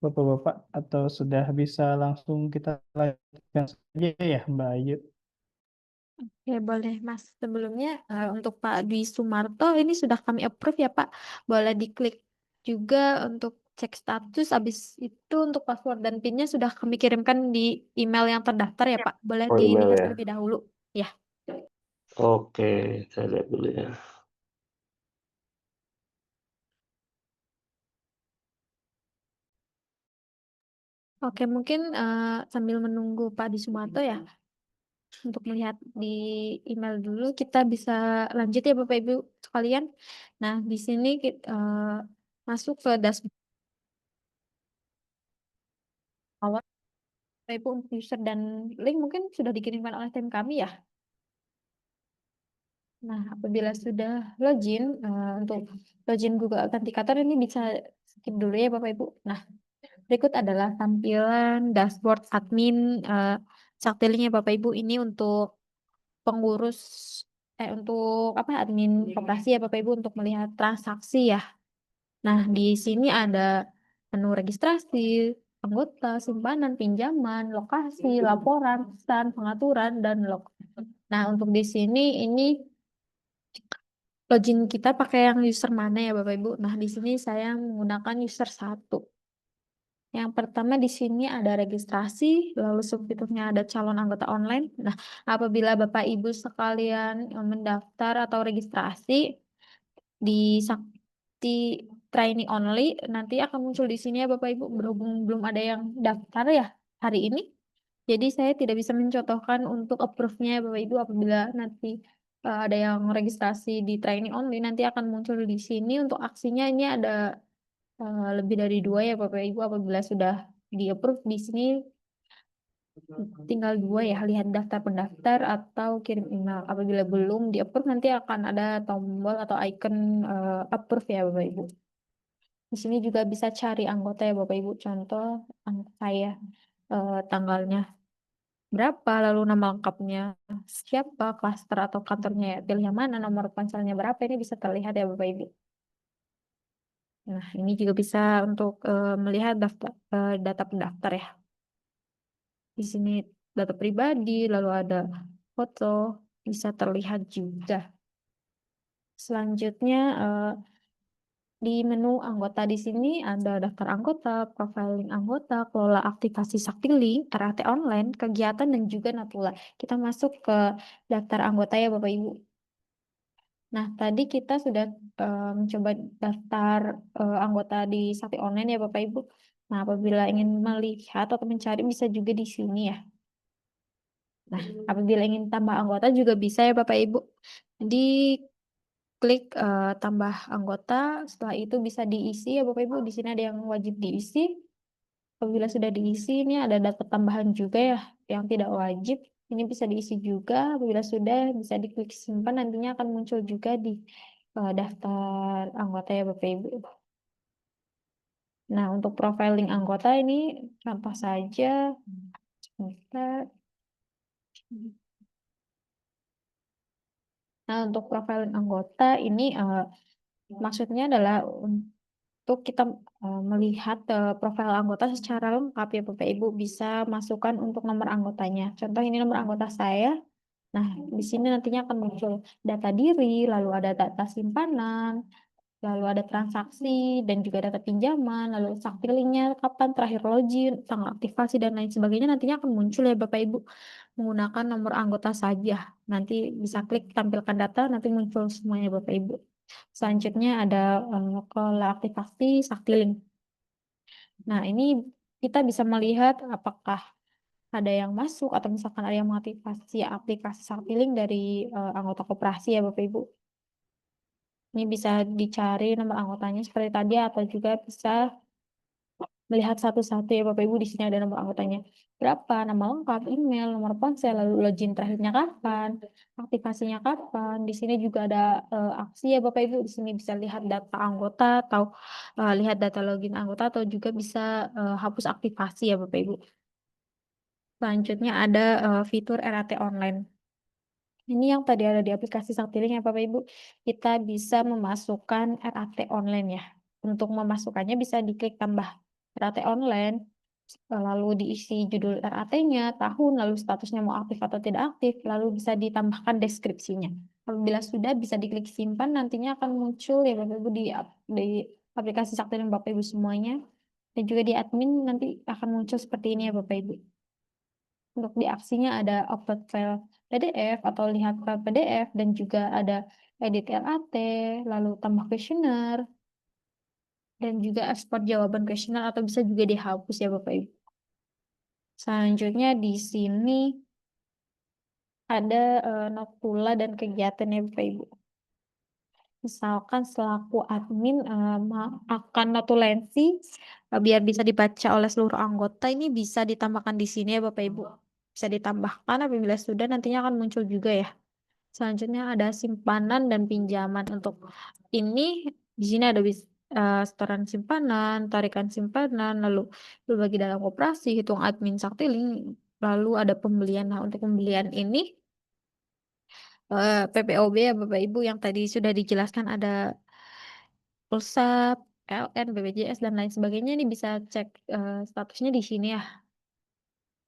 Bapak-Bapak? Atau sudah bisa langsung kita lanjutkan saja ya, Mbak Ayu? Oke, boleh Mas. Sebelumnya untuk Pak Dwi Sumarto ini sudah kami approve ya Pak. Boleh diklik juga untuk cek status. Habis itu untuk password dan PIN-nya sudah kami kirimkan di email yang terdaftar ya Pak. Boleh Oh, email dilihat ya. terlebih dahulu. Ya. Oke, saya lihat dulu ya. Oke, mungkin sambil menunggu Pak Dwi Sumarto ya. Untuk melihat di email dulu, kita bisa lanjut ya Bapak Ibu sekalian. Nah, di sini kita masuk ke dashboard awal. Bapak Ibu untuk user dan link mungkin sudah dikirimkan oleh tim kami ya. Nah, apabila sudah login, untuk login Google Authenticator ini bisa skip dulu ya Bapak Ibu. Nah, Berikut adalah tampilan dashboard admin Saktiling ya Bapak Ibu. Ini untuk pengurus untuk apa admin koperasi ya Bapak Ibu untuk melihat transaksi ya. Nah, di sini ada menu registrasi, anggota, simpanan, pinjaman, lokasi, laporan, pesan, pengaturan, dan log. Nah, untuk di sini ini login kita pakai yang user mana ya Bapak Ibu? Nah, di sini saya menggunakan user 1. Yang pertama di sini ada registrasi, lalu subfiturnya ada calon anggota online. Nah, apabila Bapak Ibu sekalian mendaftar atau registrasi di Sakti Training Only, nanti akan muncul di sini ya Bapak Ibu. Berhubung belum ada yang daftar ya hari ini, jadi saya tidak bisa mencontohkan untuk approve-nya ya Bapak Ibu. Apabila nanti ada yang registrasi di Training Only, nanti akan muncul di sini. Untuk aksinya ini ada lebih dari 2 ya Bapak Ibu. Apabila sudah di approve di sini tinggal 2 ya, lihat daftar pendaftar atau kirim email. Apabila belum di approve nanti akan ada tombol atau icon approve ya Bapak Ibu. Di sini juga bisa cari anggota ya Bapak Ibu. Contoh saya tanggalnya berapa, lalu nama lengkapnya siapa, klaster atau kantornya ya, pilih yang mana, nomor ponselnya berapa, ini bisa terlihat ya Bapak Ibu. Nah, ini juga bisa untuk melihat data pendaftar ya. Di sini data pribadi, lalu ada foto, bisa terlihat juga. Selanjutnya di menu anggota di sini ada daftar anggota, profiling anggota, kelola aktivasi Saktiling, RAT online, kegiatan dan juga Natula. Kita masuk ke daftar anggota ya Bapak Ibu. Nah, tadi kita sudah mencoba daftar anggota di Sakti online ya Bapak Ibu. Nah, apabila ingin melihat atau mencari bisa juga di sini ya. Nah, apabila ingin tambah anggota juga bisa ya Bapak Ibu. Di klik tambah anggota, setelah itu bisa diisi ya Bapak Ibu. Di sini ada yang wajib diisi. Apabila sudah diisi, ini ada data tambahan juga ya yang tidak wajib. Ini bisa diisi juga. Apabila sudah bisa diklik simpan, nantinya akan muncul juga di daftar anggota ya Bapak Ibu. Nah, untuk profiling anggota ini contoh saja. Sebentar. Nah, untuk profiling anggota ini maksudnya adalah untuk kita melihat profil anggota secara lengkap ya Bapak Ibu, bisa masukkan untuk nomor anggotanya. Contoh ini nomor anggota saya. Nah, di sini nantinya akan muncul data diri, lalu ada data simpanan, lalu ada transaksi dan juga data pinjaman, lalu Saktilingnya kapan terakhir login, tanggal aktivasi dan lain sebagainya nantinya akan muncul ya Bapak Ibu menggunakan nomor anggota saja. Nanti bisa klik tampilkan data, nanti muncul semuanya Bapak Ibu. Selanjutnya ada kelola aktivasi Saktiling. Nah, ini kita bisa melihat apakah ada yang masuk atau misalkan ada yang mengaktifasi aplikasi Saktiling dari anggota koperasi ya Bapak Ibu. Ini bisa dicari nomor anggotanya seperti tadi atau juga bisa melihat satu-satu ya Bapak Ibu. Di sini ada nomor anggotanya berapa, nama lengkap, email, nomor ponsel, lalu login terakhirnya kapan, aktivasinya kapan. Di sini juga ada aksi ya Bapak Ibu. Di sini bisa lihat data anggota atau lihat data login anggota atau juga bisa hapus aktivasi ya Bapak Ibu. Selanjutnya ada fitur RAT online. Ini yang tadi ada di aplikasi Saktiling ya Bapak Ibu. Kita bisa memasukkan RAT online ya. Untuk memasukkannya bisa diklik tambah RAT online, lalu diisi judul RAT-nya, tahun, lalu statusnya mau aktif atau tidak aktif, lalu bisa ditambahkan deskripsinya. Apabila sudah bisa diklik simpan, nantinya akan muncul ya Bapak Ibu di aplikasi Saktiling Bapak Ibu semuanya. Dan juga di admin nanti akan muncul seperti ini ya Bapak Ibu. Untuk di aksinya ada upload file PDF atau lihat file PDF dan juga ada edit LAT, lalu tambah kuesioner dan juga ekspor jawaban kuesioner atau bisa juga dihapus ya Bapak Ibu. Selanjutnya di sini ada notula dan kegiatan ya Bapak Ibu. Misalkan selaku admin akan notulensi biar bisa dibaca oleh seluruh anggota, ini bisa ditambahkan di sini ya Bapak Ibu. Bisa ditambahkan apabila sudah nantinya akan muncul juga ya. Selanjutnya ada simpanan dan pinjaman. Untuk ini di sini ada setoran simpanan, tarikan simpanan, lalu berbagi dalam koperasi, hitung admin Saktiling, lalu ada pembelian. Nah, untuk pembelian ini PPOB ya Bapak Ibu yang tadi sudah dijelaskan ada pulsa, PLN, BPJS dan lain sebagainya, ini bisa cek statusnya di sini ya.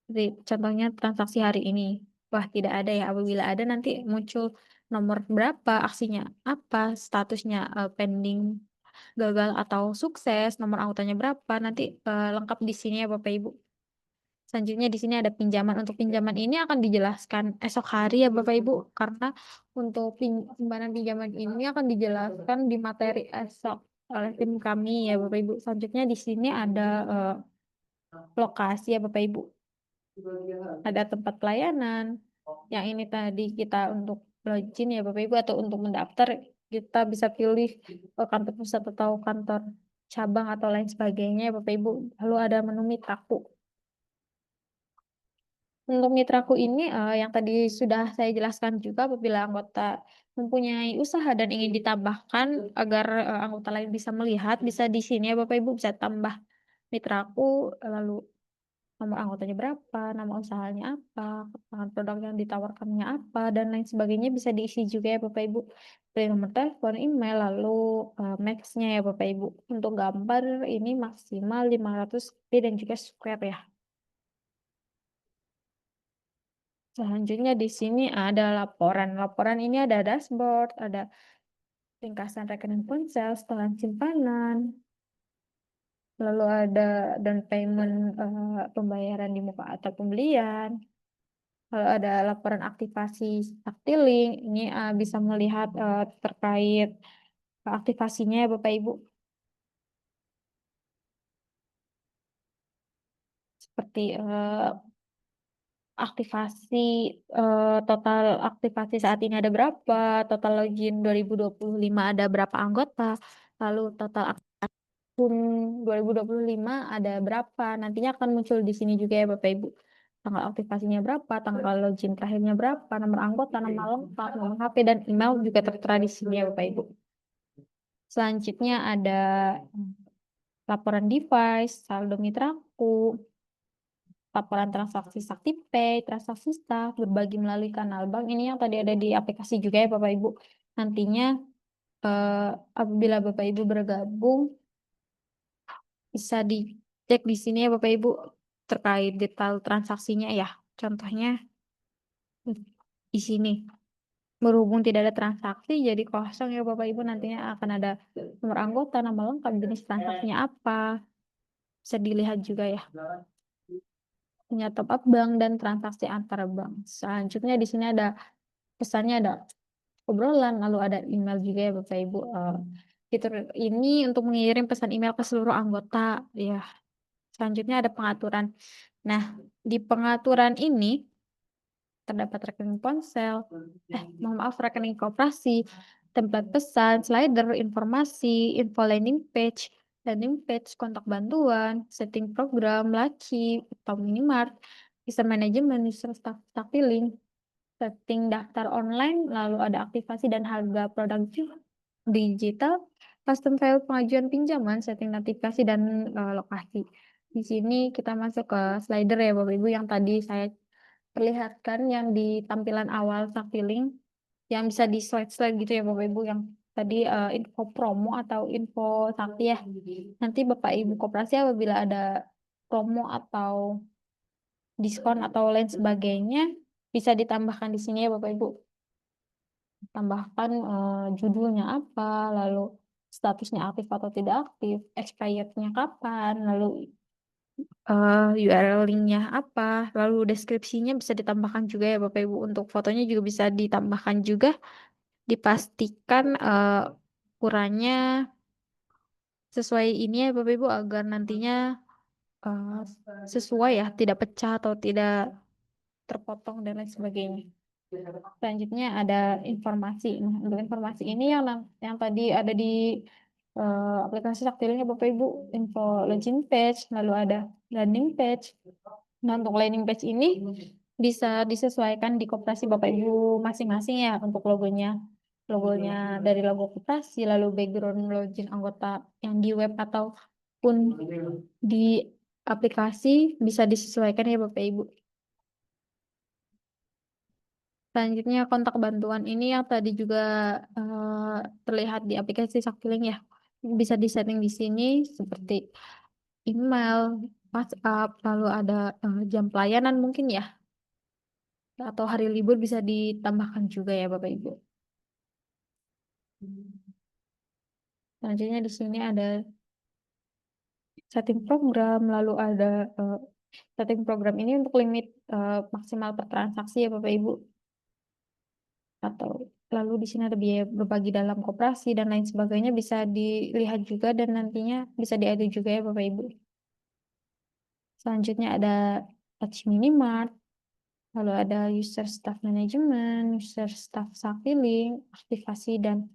Seperti contohnya transaksi hari ini. Wah, tidak ada ya. Apabila ada nanti muncul nomor berapa, aksinya apa, statusnya pending, gagal atau sukses, nomor anggotanya berapa, nanti lengkap di sini ya Bapak Ibu. Selanjutnya di sini ada pinjaman. Untuk pinjaman ini akan dijelaskan esok hari ya Bapak Ibu, karena untuk simpanan pinjaman ini akan dijelaskan di materi esok oleh tim kami ya Bapak Ibu. Selanjutnya di sini ada lokasi ya Bapak Ibu. Ada tempat pelayanan. Yang ini tadi kita untuk login ya Bapak Ibu, atau untuk mendaftar kita bisa pilih kantor pusat atau kantor cabang atau lain sebagainya ya Bapak Ibu. Lalu ada menu mitraku. Untuk mitraku ini yang tadi sudah saya jelaskan juga, apabila anggota mempunyai usaha dan ingin ditambahkan agar anggota lain bisa melihat, bisa di sini ya Bapak Ibu, bisa tambah mitraku, lalu nomor anggotanya berapa, nama usahanya apa, keterangan produk yang ditawarkannya apa, dan lain sebagainya bisa diisi juga ya Bapak Ibu. Seperti nomor telepon, email, lalu max-nya ya Bapak Ibu. Untuk gambar ini maksimal 500 p dan juga square ya. Selanjutnya di sini ada laporan. Laporan ini ada dashboard, ada ringkasan rekening ponsel, setoran simpanan, lalu ada down payment pembayaran di muka atau pembelian. Kalau ada laporan aktivasi Saktiling, ini bisa melihat terkait aktivasinya ya Bapak Ibu. Seperti aktivasi, total aktivasi saat ini ada berapa, total login 2025 ada berapa anggota, lalu total akun 2025 ada berapa, nantinya akan muncul di sini juga ya Bapak Ibu. Tanggal aktivasinya berapa, tanggal login terakhirnya berapa, nomor anggota, nama lengkap, nomor HP, dan email juga tertera di sini ya Bapak Ibu. Selanjutnya ada laporan device, saldo mitraku, laporan transaksi SaktiPay, transaksi staff, berbagi melalui kanal bank. Ini yang tadi ada di aplikasi juga ya Bapak Ibu. Nantinya apabila Bapak Ibu bergabung, bisa dicek di sini ya Bapak Ibu terkait detail transaksinya ya. Contohnya di sini. Berhubung tidak ada transaksi, jadi kosong ya Bapak Ibu, nantinya akan ada nomor anggota, nama lengkap, jenis transaksinya apa. Bisa dilihat juga ya. Punya top up bank dan transaksi antar bank. Selanjutnya di sini ada pesannya, ada obrolan, lalu ada email juga ya Bapak Ibu. Fitur ini untuk mengirim pesan email ke seluruh anggota ya. Selanjutnya ada pengaturan. Nah, di pengaturan ini terdapat rekening ponsel, mohon maaf, rekening koperasi, template pesan, slider, informasi, info landing page, kontak bantuan, setting program, Laci, atau Minimart, user management, user Saktiling, setting daftar online, lalu ada aktivasi dan harga produk digital, custom file pengajuan pinjaman, setting notifikasi, dan lokasi. Di sini kita masuk ke slider ya Bapak Ibu yang tadi saya perlihatkan yang di tampilan awal Saktiling, yang bisa di slide-slide gitu ya Bapak Ibu, yang tadi info promo atau info Sakti ya. Nanti Bapak Ibu koperasi apabila ada promo atau diskon atau lain sebagainya bisa ditambahkan di sini ya Bapak Ibu. Tambahkan judulnya apa, lalu statusnya aktif atau tidak aktif, expirednya kapan, lalu URL linknya apa, lalu deskripsinya bisa ditambahkan juga ya Bapak Ibu. Untuk fotonya juga bisa ditambahkan juga, dipastikan ukurannya sesuai ini ya Bapak Ibu, agar nantinya uh, sesuai ya, tidak pecah atau tidak terpotong dan lain sebagainya. Selanjutnya ada informasi. Nah, untuk informasi ini yang tadi ada di aplikasi Saktilingnya Bapak Ibu, info login page, lalu ada landing page. Nah, untuk landing page ini bisa disesuaikan di koperasi Bapak Ibu masing-masing ya untuk logonya. logonya dari logo koperasi, lalu background login anggota yang di web ataupun di aplikasi bisa disesuaikan ya Bapak Ibu. Selanjutnya kontak bantuan ini yang tadi juga terlihat di aplikasi Saktiling ya. Bisa disetting di sini seperti email, WhatsApp, lalu ada jam pelayanan mungkin ya. Atau hari libur bisa ditambahkan juga ya Bapak Ibu. Selanjutnya di sini ada setting program, lalu ada setting program ini untuk limit maksimal per transaksi ya Bapak Ibu. Atau lalu di sini ada biaya berbagi dalam koperasi dan lain sebagainya bisa dilihat juga dan nantinya bisa diedit juga ya Bapak Ibu. Selanjutnya ada Touch Minimart, lalu ada user staff management, user staff Saktiling, aktivasi dan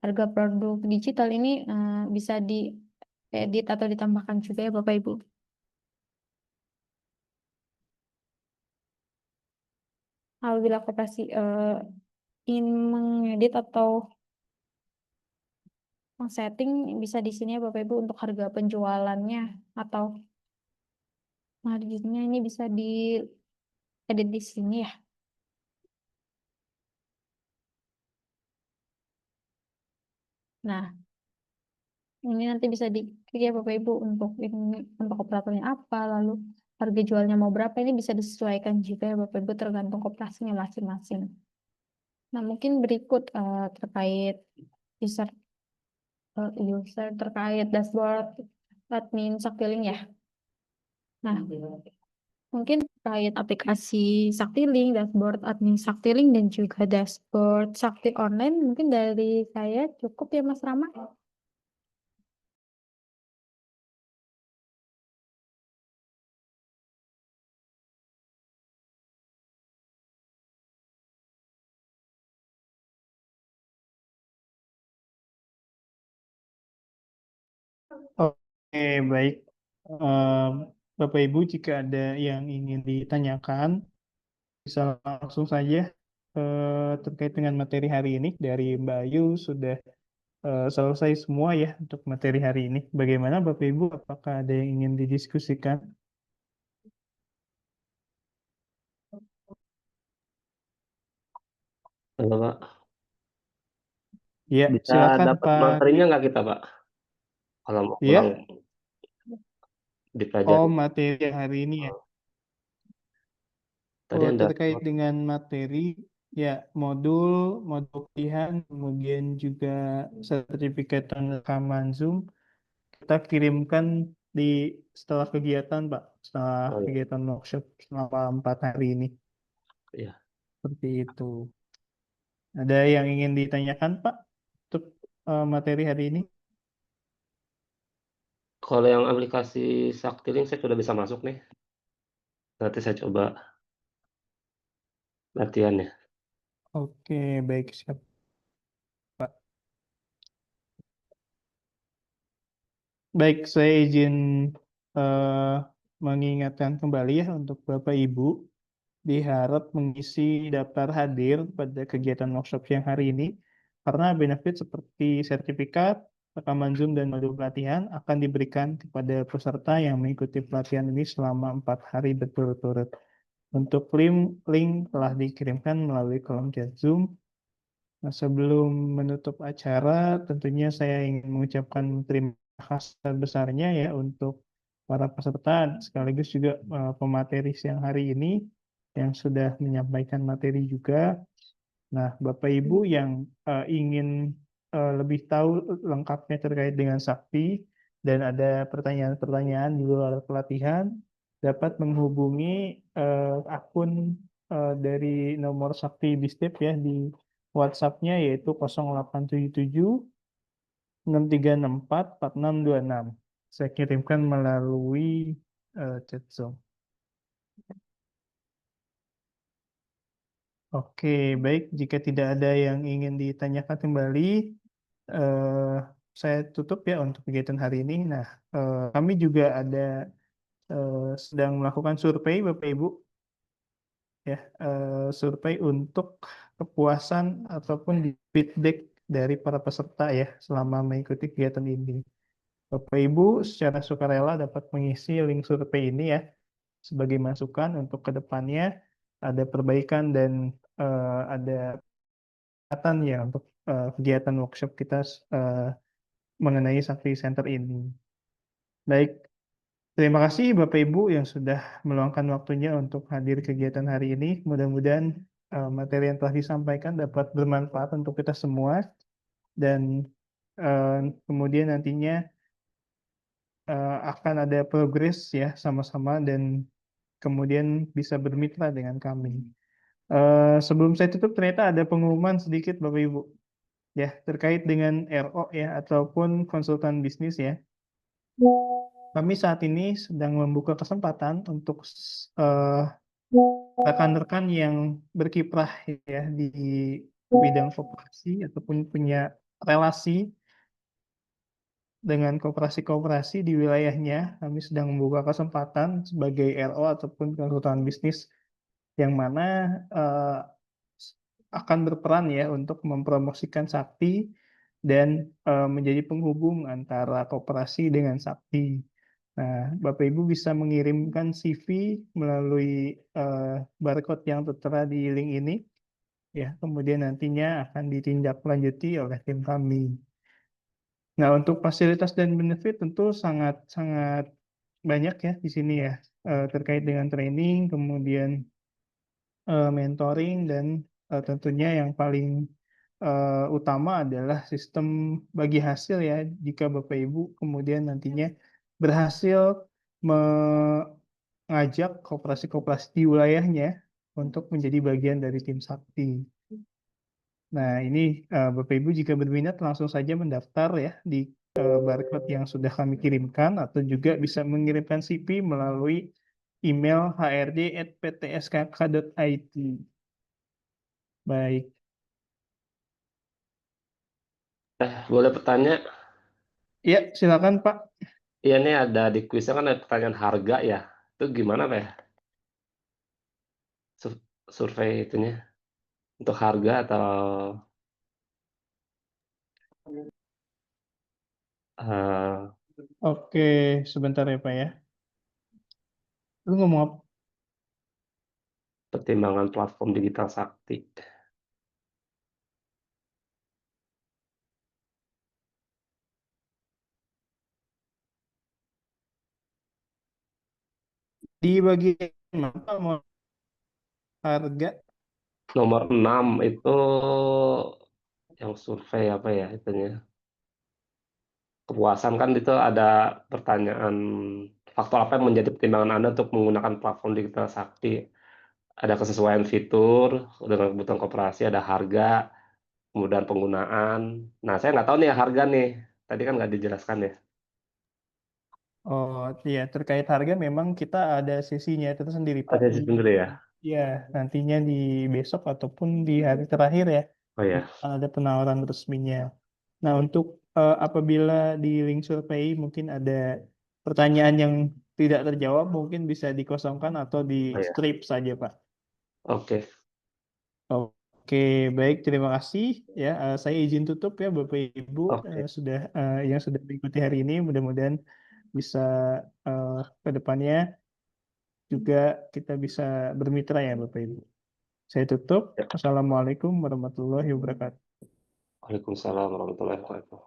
harga produk digital ini bisa diedit atau ditambahkan juga ya Bapak Ibu. Apabila koperasi ingin mengedit atau setting bisa di sini ya Bapak Ibu untuk harga penjualannya atau marginnya ini bisa diedit di sini ya. Nah, ini nanti bisa diklik ya Bapak Ibu untuk ini untuk operatornya apa, lalu harga jualnya mau berapa ini bisa disesuaikan juga ya Bapak Ibu tergantung koperasinya masing-masing. Nah, mungkin berikut terkait user terkait dashboard admin Saktiling ya. Nah, mungkin terkait aplikasi Saktiling, dashboard admin Saktiling dan juga dashboard Sakti Online mungkin dari saya cukup ya Mas Rama. Oke, baik. Em, Bapak Ibu, jika ada yang ingin ditanyakan, bisa langsung saja terkait dengan materi hari ini dari Mbak Ayu sudah selesai semua ya untuk materi hari ini. Bagaimana Bapak Ibu, apakah ada yang ingin didiskusikan? Halo, Pak. Ya, Bisa silakan dapat Pak. materinya nggak kita, Pak? Kalau mau pulang Ya, dipelajari. materi yang hari ini ya. Tadi Anda Terkait dengan materi, ya modul pilihan, kemudian juga sertifikat rekaman Zoom, kita kirimkan di setelah kegiatan, Pak, setelah oh, ya. kegiatan workshop selama 4 hari ini. Ya. Seperti itu. Ada yang ingin ditanyakan, Pak, untuk materi hari ini? Kalau yang aplikasi Saktiling saya sudah bisa masuk nih. Nanti saya coba latihan ya. Oke, baik, siap, Pak. Baik, saya izin eh, mengingatkan kembali ya untuk Bapak Ibu, diharap mengisi daftar hadir pada kegiatan workshop yang hari ini, karena benefit seperti sertifikat, rekaman Zoom, dan modul pelatihan akan diberikan kepada peserta yang mengikuti pelatihan ini selama 4 hari berturut-turut. Untuk link telah dikirimkan melalui kolom chat Zoom. Nah, sebelum menutup acara, tentunya saya ingin mengucapkan terima kasih besarnya ya untuk para peserta, sekaligus juga pemateri siang hari ini yang sudah menyampaikan materi juga. Nah, Bapak Ibu yang ingin lebih tahu lengkapnya terkait dengan Sakti dan ada pertanyaan-pertanyaan di luar pelatihan, dapat menghubungi akun dari nomor Sakti Bistep ya di WhatsApp-nya yaitu 0877 6364 4626. Saya kirimkan melalui chat Zoom. Oke, baik. Jika tidak ada yang ingin ditanyakan kembali, eh, saya tutup ya untuk kegiatan hari ini. Nah, kami juga ada sedang melakukan survei, Bapak Ibu, ya, survei untuk kepuasan ataupun di feedback dari para peserta ya selama mengikuti kegiatan ini. Bapak Ibu secara sukarela dapat mengisi link survei ini ya sebagai masukan untuk kedepannya ada perbaikan dan ada peningkatan ya untuk kegiatan workshop kita mengenai Sakti Center ini. Baik, terima kasih Bapak Ibu yang sudah meluangkan waktunya untuk hadir kegiatan hari ini. Mudah-mudahan materi yang telah disampaikan dapat bermanfaat untuk kita semua dan kemudian nantinya akan ada progres ya sama-sama dan kemudian bisa bermitra dengan kami. Sebelum saya tutup ternyata ada pengumuman sedikit Bapak Ibu ya terkait dengan RO ya ataupun konsultan bisnis ya. Kami saat ini sedang membuka kesempatan untuk rekan-rekan yang berkiprah ya di bidang koperasi ataupun punya relasi dengan koperasi-koperasi di wilayahnya. Kami sedang membuka kesempatan sebagai RO ataupun konsultan bisnis yang mana akan berperan ya untuk mempromosikan Sakti dan menjadi penghubung antara koperasi dengan Sakti. Nah, Bapak Ibu bisa mengirimkan CV melalui barcode yang tertera di link ini, ya. Kemudian nantinya akan ditindaklanjuti oleh tim kami. Nah, untuk fasilitas dan benefit tentu sangat sangat banyak ya di sini ya, terkait dengan training, kemudian mentoring dan tentunya yang paling utama adalah sistem bagi hasil ya jika Bapak Ibu kemudian nantinya berhasil mengajak koperasi-koperasi di wilayahnya untuk menjadi bagian dari tim Sakti. Nah, ini Bapak Ibu jika berminat langsung saja mendaftar ya di barcode yang sudah kami kirimkan atau juga bisa mengirimkan CV melalui email hrd@ptskk.id. Baik. Boleh bertanya? Ya, silakan Pak. Iya nih ada di kuisnya kan ada pertanyaan harga ya. Itu gimana Pak ya? Survei itunya untuk harga atau Oke, sebentar ya Pak ya. Lu ngomong apa? pertimbangan platform digital Sakti. Di bagian mana mau harga? Nomor 6 itu yang survei apa ya itunya? Kepuasan kan itu ada pertanyaan faktor apa yang menjadi pertimbangan Anda untuk menggunakan platform digital Sakti? Ada kesesuaian fitur dengan kebutuhan koperasi, ada harga, kemudahan penggunaan. Nah, saya nggak tahu nih harga nih. Tadi kan nggak dijelaskan ya. Oh iya, terkait harga memang kita ada sesinya itu sendiri Pak. Ada sendiri ya? Ya, nantinya di besok ataupun di hari terakhir ya, Oh ya, ada penawaran resminya. Nah, untuk apabila di link survei mungkin ada pertanyaan yang tidak terjawab, mungkin bisa dikosongkan atau di oh ya. strip saja Pak. Oke, Oke, baik, terima kasih ya. Saya izin tutup ya Bapak Ibu oke. yang sudah mengikuti hari ini. Mudah-mudahan bisa ke depannya juga kita bisa bermitra ya Bapak Ibu. Saya tutup. Ya. Assalamualaikum warahmatullahi wabarakatuh. Waalaikumsalam warahmatullahi wabarakatuh.